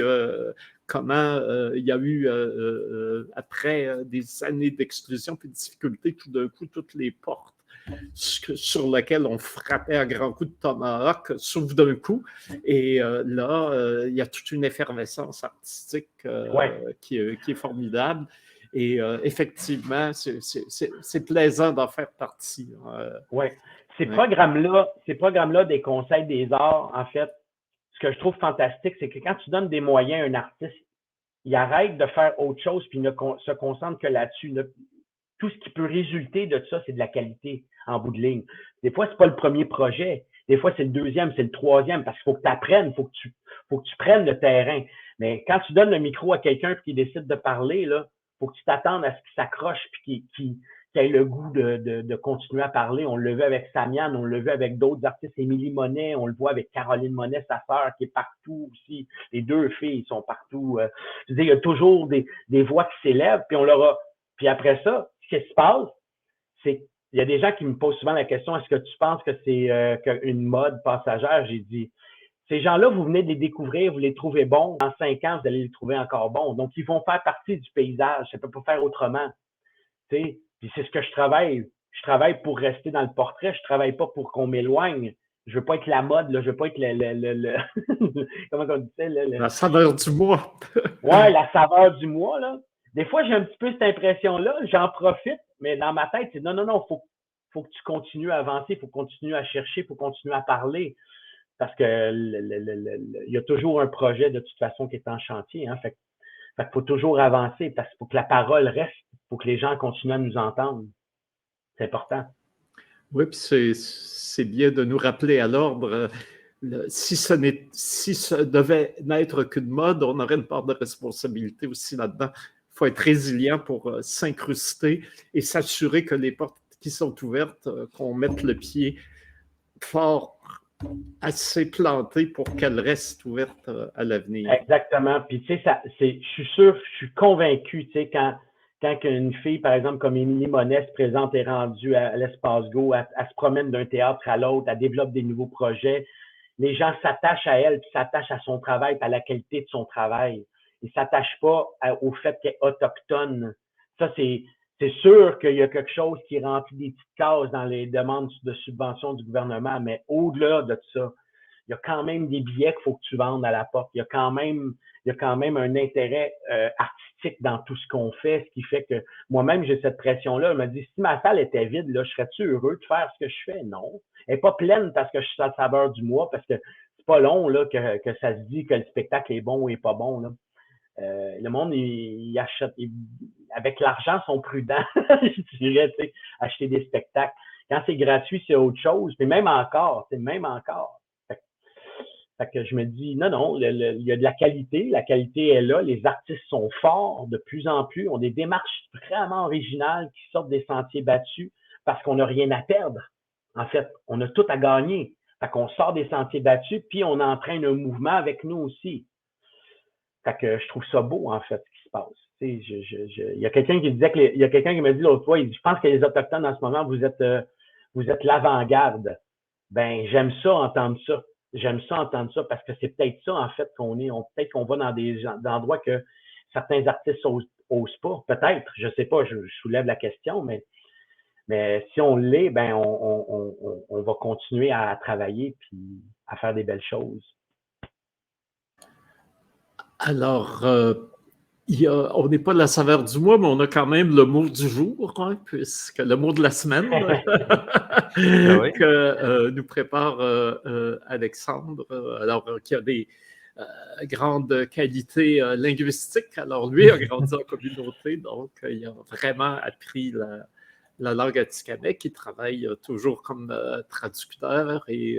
comment il y a eu, après des années d'exclusion et de difficultés, tout d'un coup, toutes les portes sur lesquelles on frappait à grands coups de tomahawk s'ouvrent d'un coup. Et là, il y a toute une effervescence artistique qui est formidable. Et effectivement, c'est plaisant d'en faire partie. Oui. Ces programmes-là des Conseils des arts, en fait, ce que je trouve fantastique, c'est que quand tu donnes des moyens à un artiste, il arrête de faire autre chose puis ne se concentre que là-dessus. Tout ce qui peut résulter de ça, c'est de la qualité en bout de ligne. Des fois, c'est pas le premier projet. Des fois, c'est le deuxième, c'est le troisième, parce qu'il faut que tu apprennes, il faut que tu prennes le terrain. Mais quand tu donnes le micro à quelqu'un qui décide de parler, là, faut que tu t'attendes à ce qu'il s'accroche puis qu'il ait le goût de continuer à parler. On l'a vu avec Samian, on l'a vu avec d'autres artistes, Émilie Monet, on le voit avec Caroline Monet, sa sœur, qui est partout aussi. Les deux filles sont partout. Je veux dire, il y a toujours des voix qui s'élèvent, puis on leur a. Puis après ça, ce qui se passe, c'est il y a des gens qui me posent souvent la question, est-ce que tu penses que c'est une mode passagère? J'ai dit, ces gens-là, vous venez de les découvrir, vous les trouvez bons. Dans 5 ans, vous allez les trouver encore bons. Donc, ils vont faire partie du paysage. Ça ne peut pas faire autrement. Tu sais? Puis c'est ce que je travaille. Je travaille pour rester dans le portrait. Je ne travaille pas pour qu'on m'éloigne. je veux pas être la mode, là, je veux pas être comment on dit ça? La saveur du mois. Ouais, la saveur du mois, là. Des fois, j'ai un petit peu cette impression-là, j'en profite, mais dans ma tête, c'est non, faut que tu continues à avancer, faut continuer à chercher, faut continuer à parler. Parce que il y a toujours un projet de toute façon qui est en chantier. Hein, fait qu'il faut toujours avancer parce qu'il faut que la parole reste, il faut que les gens continuent à nous entendre. C'est important. Oui, puis c'est bien de nous rappeler à l'ordre. Si ce devait n'être qu'une mode, on aurait une part de responsabilité aussi là-dedans. Il faut être résilient pour s'incruster et s'assurer que les portes qui sont ouvertes, qu'on mette le pied fort, assez planté pour qu'elles restent ouvertes à l'avenir. Exactement. Puis tu sais, je suis sûr, je suis convaincu, tu sais, quand une fille, par exemple, comme Émilie Monet se présente et rendue à l'Espace Go, elle se promène d'un théâtre à l'autre, elle développe des nouveaux projets, les gens s'attachent à elle, puis s'attachent à son travail, puis à la qualité de son travail. Ils s'attachent pas au fait qu'elle est autochtone. Ça, c'est sûr qu'il y a quelque chose qui remplit des petites cases dans les demandes de subventions du gouvernement, mais au-delà de ça, il y a quand même des billets qu'il faut que tu vendes à la porte. Il y a quand même un intérêt artistique dans tout ce qu'on fait, ce qui fait que moi-même, j'ai cette pression-là. Je me dis, si ma salle était vide, là, je serais-tu heureux de faire ce que je fais? Non. Elle n'est pas pleine parce que je suis à la saveur du mois, parce que c'est pas long là, que ça se dit que le spectacle est bon ou est pas bon. Là. Le monde, il achète, avec l'argent, sont prudents, je dirais, tu sais, acheter des spectacles. Quand c'est gratuit, c'est autre chose. Mais même encore, c'est même encore. Fait que je me dis, non, il y a de la qualité est là, les artistes sont forts de plus en plus, ont des démarches vraiment originales qui sortent des sentiers battus parce qu'on n'a rien à perdre. En fait, on a tout à gagner. Fait qu'on sort des sentiers battus, puis on entraîne un mouvement avec nous aussi. Fait que je trouve ça beau, en fait, ce qui se passe. Il y a quelqu'un qui disait il y a quelqu'un qui m'a dit l'autre fois, il dit, je pense que les Autochtones, en ce moment, vous êtes l'avant-garde. Ben, j'aime ça, entendre ça. J'aime ça, entendre ça, parce que c'est peut-être ça, en fait, peut-être qu'on va dans des endroits que certains artistes osent pas. Peut-être, je sais pas, je soulève la question, mais si on l'est, ben, on va continuer à travailler puis à faire des belles choses. Alors, on n'est pas de la saveur du mois, mais on a quand même le mot du jour, hein, puisque le mot de la semaine oui. que nous prépare Alexandre, alors qui a des grandes qualités linguistiques. Alors, lui a grandi en communauté, donc il a vraiment appris la langue atikamekw. Il travaille toujours comme traducteur et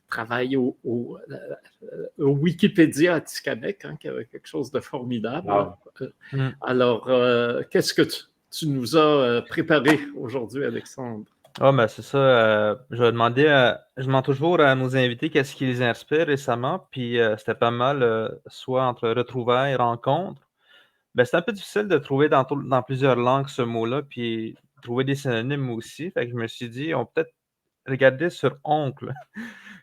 travaille au Wikipédia atikamekw, hein, qui est quelque chose de formidable. Wow. Alors, qu'est-ce que tu nous as préparé aujourd'hui, Alexandre? Ah, ben c'est ça. Je demande toujours à nos invités qu'est-ce qui les inspire récemment. Puis c'était pas mal, soit entre retrouvailles et rencontres. Ben, c'est un peu difficile de trouver dans plusieurs langues ce mot-là, puis trouver des synonymes aussi. Fait que je me suis dit, on peut peut-être regarder sur oncle.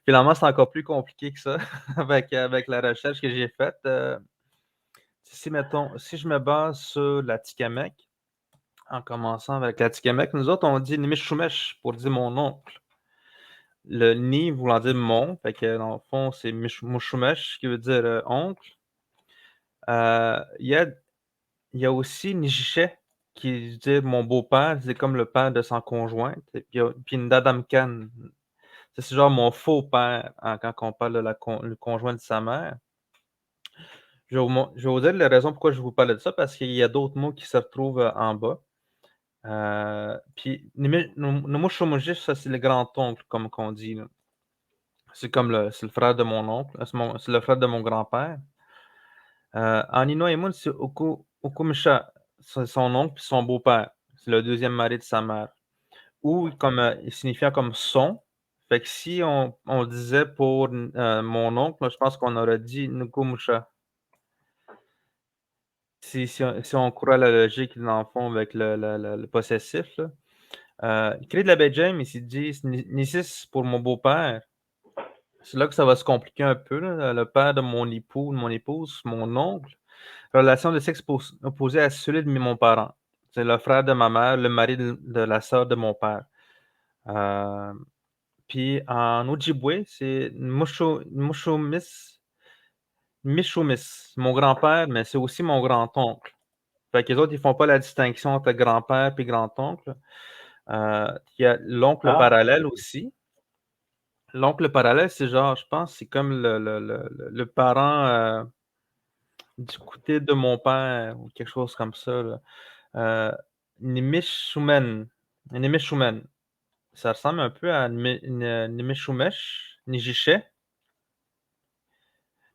Finalement, c'est encore plus compliqué que ça avec la recherche que j'ai faite. Si je me base sur l'Atikamekw, en commençant avec l'Atikamekw, nous autres, on dit Nishumesh pour dire mon oncle. Le ni voulant dire mon, fait que dans le fond, c'est Mushumesh qui veut dire oncle. Il y a aussi Nijishe qui veut dire mon beau-père, c'est comme le père de son conjointe. Puis Ndadamkan, c'est genre mon faux père hein, quand on parle de le conjoint de sa mère. Je vais vous dire la raison pourquoi je vous parle de ça, parce qu'il y a d'autres mots qui se retrouvent en bas. Puis, Nomushomujish, ça c'est le grand-oncle, comme qu'on dit. Là. C'est le frère de mon oncle, c'est le frère de mon grand-père. En Inouïmoun, c'est Okumisha, c'est son oncle puis son beau-père. C'est le deuxième mari de sa mère. Ou il signifiant comme son. Fait que si on disait pour mon oncle, je pense qu'on aurait dit Nukumusha. Si on croit la logique, dans le fond, avec le possessif, là. Cri de l'abbé James, ils disent Nisis pour mon beau-père. C'est là que ça va se compliquer un peu, là. Le père de mon époux, de mon épouse, mon oncle. Relation de sexe opposée à celui de mon parent. C'est le frère de ma mère, le mari de la sœur de mon père. Puis en Ojibwe, c'est Mishumis, mon grand-père, mais c'est aussi mon grand-oncle. Fait que les autres, ils font pas la distinction entre grand-père et grand-oncle. Il y a l'oncle Ah, parallèle aussi. L'oncle parallèle, c'est genre, je pense, c'est comme le parent du côté de mon père ou quelque chose comme ça, là. Nimishumen. Nimishumen. Ça ressemble un peu à Nimishumesh, Nijishe.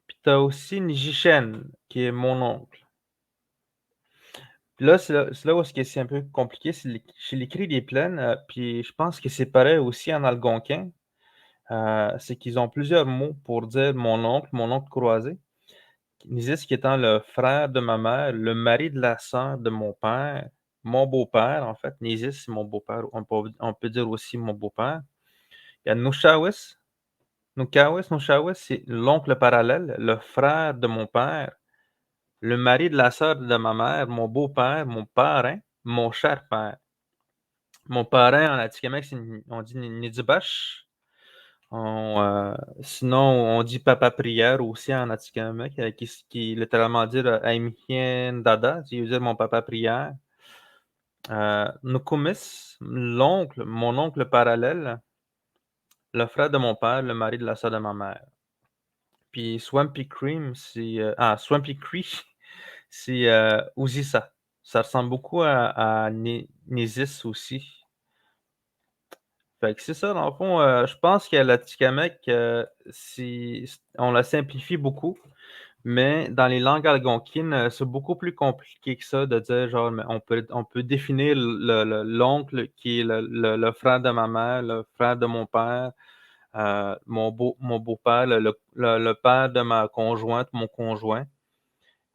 Puis tu as aussi Nijishen, qui est mon oncle. Puis là, c'est là où c'est un peu compliqué. Chez l'écrit des plaines, puis je pense que c'est pareil aussi en algonquin. C'est qu'ils ont plusieurs mots pour dire mon oncle croisé. Nisis qui étant le frère de ma mère, le mari de la sœur de mon père, mon beau-père, en fait. Nisis, c'est mon beau-père. On peut dire aussi mon beau-père. Il y a Nushawis. Nushawis, c'est l'oncle parallèle, le frère de mon père, le mari de la sœur de ma mère, mon beau-père, mon parrain, mon cher père. Mon parrain en Atikamekw, on dit Nidibash. Sinon, on dit papa prière aussi en Atikamekw, qui littéralement dit Aimhien Dada, qui veut dire mon papa prière. Nukumis, mon oncle parallèle, le frère de mon père, le mari de la sœur de ma mère. Puis Swampy Cream, Swampy Creek, c'est Uzisa. Ça ressemble beaucoup à Nésis aussi. Fait que c'est ça, dans le fond, je pense que l'Atikamekw, on la simplifie beaucoup, mais dans les langues algonquines, c'est beaucoup plus compliqué que ça de dire, genre, mais on peut définir l'oncle qui est le frère de ma mère, le frère de mon père, mon beau-père, le père de ma conjointe, mon conjoint.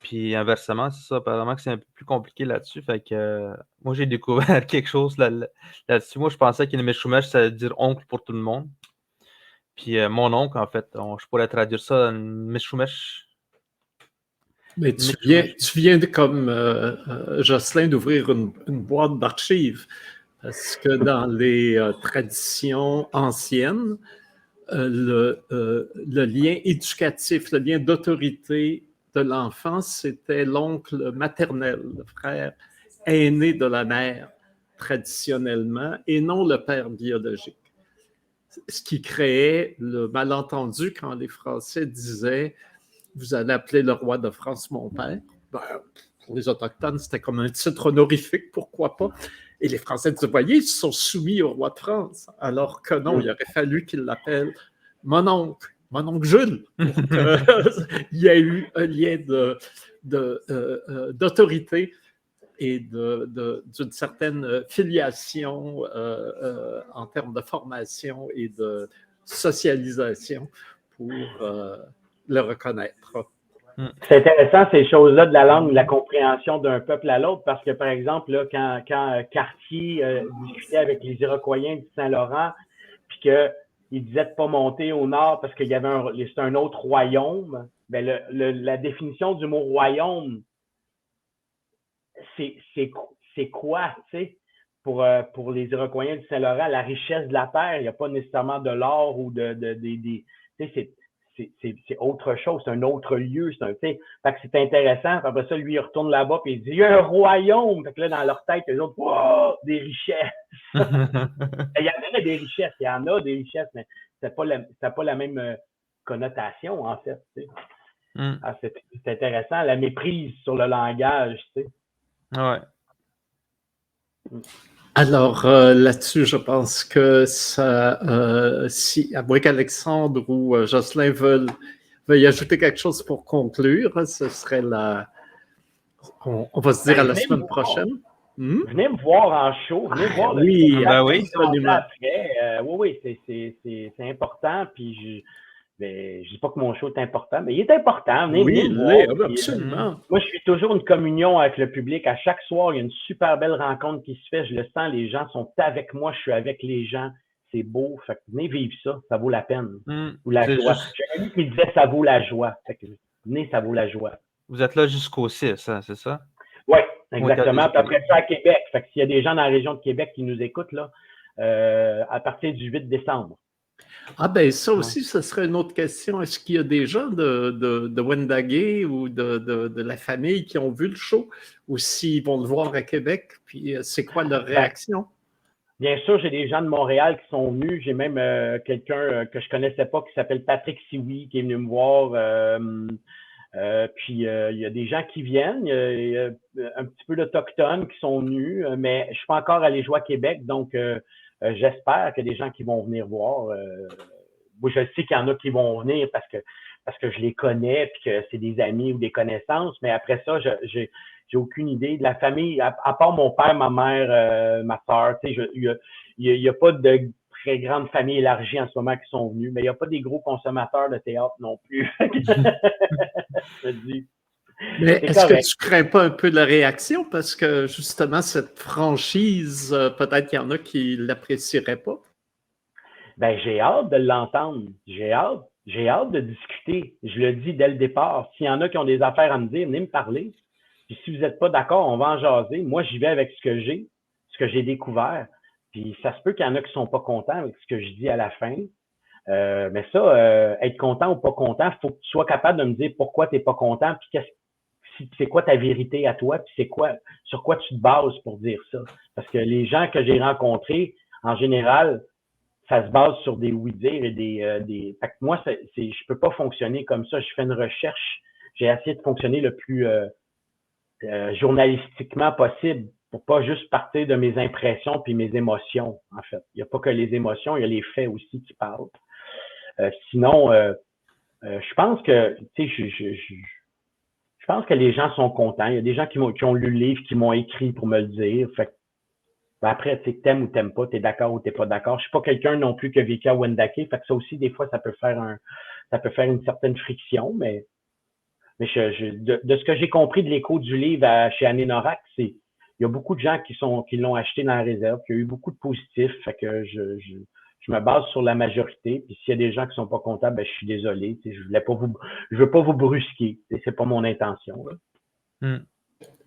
Puis inversement, c'est ça, apparemment que c'est un peu plus compliqué là-dessus. Fait que moi, j'ai découvert quelque chose là-dessus. Moi, je pensais qu'une Meshumesh, ça veut dire oncle pour tout le monde. Puis mon oncle, en fait, je pourrais traduire ça en Meshumesh. Mais tu viens comme Jocelyn d'ouvrir une boîte d'archives. Parce que dans les traditions anciennes, le lien éducatif, le lien d'autorité de l'enfant, c'était l'oncle maternel, le frère aîné de la mère, traditionnellement, et non le père biologique. Ce qui créait le malentendu quand les Français disaient « Vous allez appeler le roi de France mon père ». Ben, pour les Autochtones, c'était comme un titre honorifique, pourquoi pas. Et les Français disaient « Voyez, ils sont soumis au roi de France ». Alors que non, il aurait fallu qu'ils l'appellent mon oncle Jules, pour qu'il y ait eu un lien d'autorité et d'une certaine filiation en termes de formation et de socialisation pour le reconnaître. C'est intéressant ces choses-là de la langue, de la compréhension d'un peuple à l'autre, parce que par exemple, là, quand Cartier discutait avec les Iroquois du Saint-Laurent, puis qu'il disait de pas monter au nord parce qu'il y avait c'est un autre royaume, ben la définition du mot royaume, c'est quoi, tu sais, pour les Iroquois du Saint-Laurent, la richesse de la terre, il n'y a pas nécessairement de l'or ou tu sais, c'est autre chose, c'est un autre lieu, fait que c'est intéressant. Après ça, lui, il retourne là-bas et il dit, il y a un royaume. Fait que là, dans leur tête, les autres, wow, des richesses. Il y en a des richesses, il y en a des richesses, mais c'est pas la même connotation, en fait, tu sais. C'est intéressant, la méprise sur le langage, tu sais. Ouais. Alors là-dessus, je pense que ça, à moins qu'Alexandre ou Jocelyn veuillent ajouter quelque chose pour conclure, ce serait on va se dire à la semaine prochaine. Venez me voir en show, venez voir le oui, absolument. Oui, c'est important, puis je dis pas que mon show est important, mais il est important. Venez me voir, absolument. Moi, je suis toujours une communion avec le public. À chaque soir, il y a une super belle rencontre qui se fait. Je le sens, les gens sont avec moi, je suis avec les gens. C'est beau. Fait que venez vivre ça, ça vaut la peine. Ou la joie. J'ai un ami qui disait ça vaut la joie. Fait que venez, ça vaut la joie. Vous êtes là jusqu'au 6, hein, c'est ça? Oui, exactement. Puis après ça, à Québec. Fait que s'il y a des gens dans la région de Québec qui nous écoutent, là, à partir du 8 décembre. Ah ben ça aussi, ce serait une autre question. Est-ce qu'il y a des gens de Wendake ou de la famille qui ont vu le show ou s'ils vont le voir à Québec? Puis c'est quoi leur réaction? Bien sûr, j'ai des gens de Montréal qui sont venus. J'ai même quelqu'un que je connaissais pas qui s'appelle Patrick Sioui qui est venu me voir. Puis il y a des gens qui viennent. Il y a un petit peu d'Autochtones qui sont venus, mais je suis pas encore allé jouer à Québec, donc j'espère qu'il y a des gens qui vont venir voir. Moi, je sais qu'il y en a qui vont venir parce que je les connais puis que c'est des amis ou des connaissances, mais après ça, j'ai aucune idée de la famille, à part mon père, ma mère, ma soeur. Tu sais, il y a pas de très grande famille élargie en ce moment qui sont venus, mais il n'y a pas des gros consommateurs de théâtre non plus. Je te dis. Mais est-ce que tu crains pas un peu de la réaction parce que justement cette franchise, peut-être qu'il y en a qui l'apprécieraient pas? Ben j'ai hâte de l'entendre. J'ai hâte de discuter. Je le dis dès le départ. S'il y en a qui ont des affaires à me dire, venez me parler. Puis si vous n'êtes pas d'accord, on va en jaser. Moi, j'y vais avec ce que j'ai découvert. Puis ça se peut qu'il y en a qui sont pas contents avec ce que je dis à la fin. Mais ça, être content ou pas content, il faut que tu sois capable de me dire pourquoi tu n'es pas content, puis c'est quoi ta vérité à toi, puis c'est quoi, sur quoi tu te bases pour dire ça. Parce que les gens que j'ai rencontrés, en général, ça se base sur des oui-dire et des. Fait que moi, je peux pas fonctionner comme ça. Je fais une recherche. J'ai essayé de fonctionner le plus journalistiquement possible pour pas juste partir de mes impressions puis mes émotions, en fait. Il n'y a pas que les émotions, il y a les faits aussi qui parlent. Sinon, je pense que, tu sais, je pense que les gens sont contents. Il y a des gens qui ont lu le livre, qui m'ont écrit pour me le dire. Fait que, après, tu sais, t'aimes ou t'aimes pas, t'es d'accord ou t'es pas d'accord. Je suis pas quelqu'un non plus qui a vécu à Wendake. Fait que ça aussi, des fois, ça peut faire une certaine friction, mais de ce que j'ai compris de l'écho du livre chez Anénorak, il y a beaucoup de gens qui l'ont acheté dans la réserve, qu'il y a eu beaucoup de positifs. Fait que je me base sur la majorité. Puis s'il y a des gens qui sont pas contents, ben je suis désolé. Je veux pas vous brusquer. C'est pas mon intention.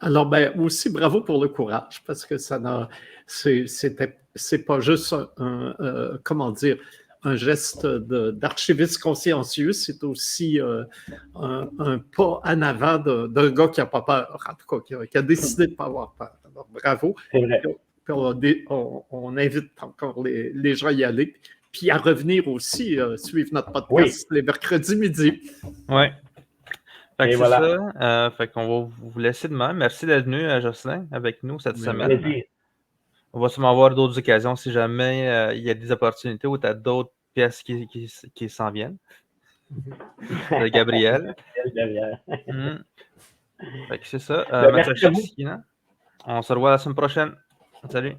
Alors, ben aussi, bravo pour le courage, parce que c'est pas juste comment dire, un geste d'archiviste consciencieux, c'est aussi un pas en avant d'un gars qui n'a pas peur, en tout cas, qui a décidé de ne pas avoir peur. Alors, bravo. C'est vrai. Puis on invite encore les gens à y aller, puis à revenir aussi, suivre notre podcast les mercredis midi. Oui. Fait que voilà. Ça. Fait qu'on va vous laisser de même. Merci d'être venu, Jocelyn, avec nous cette semaine. Plaisir. On va sûrement avoir d'autres occasions si jamais il y a des opportunités ou tu as d'autres pièces qui s'en viennent. De Gabriel. Fait que c'est ça. Merci à vous. On se revoit la semaine prochaine. Salut.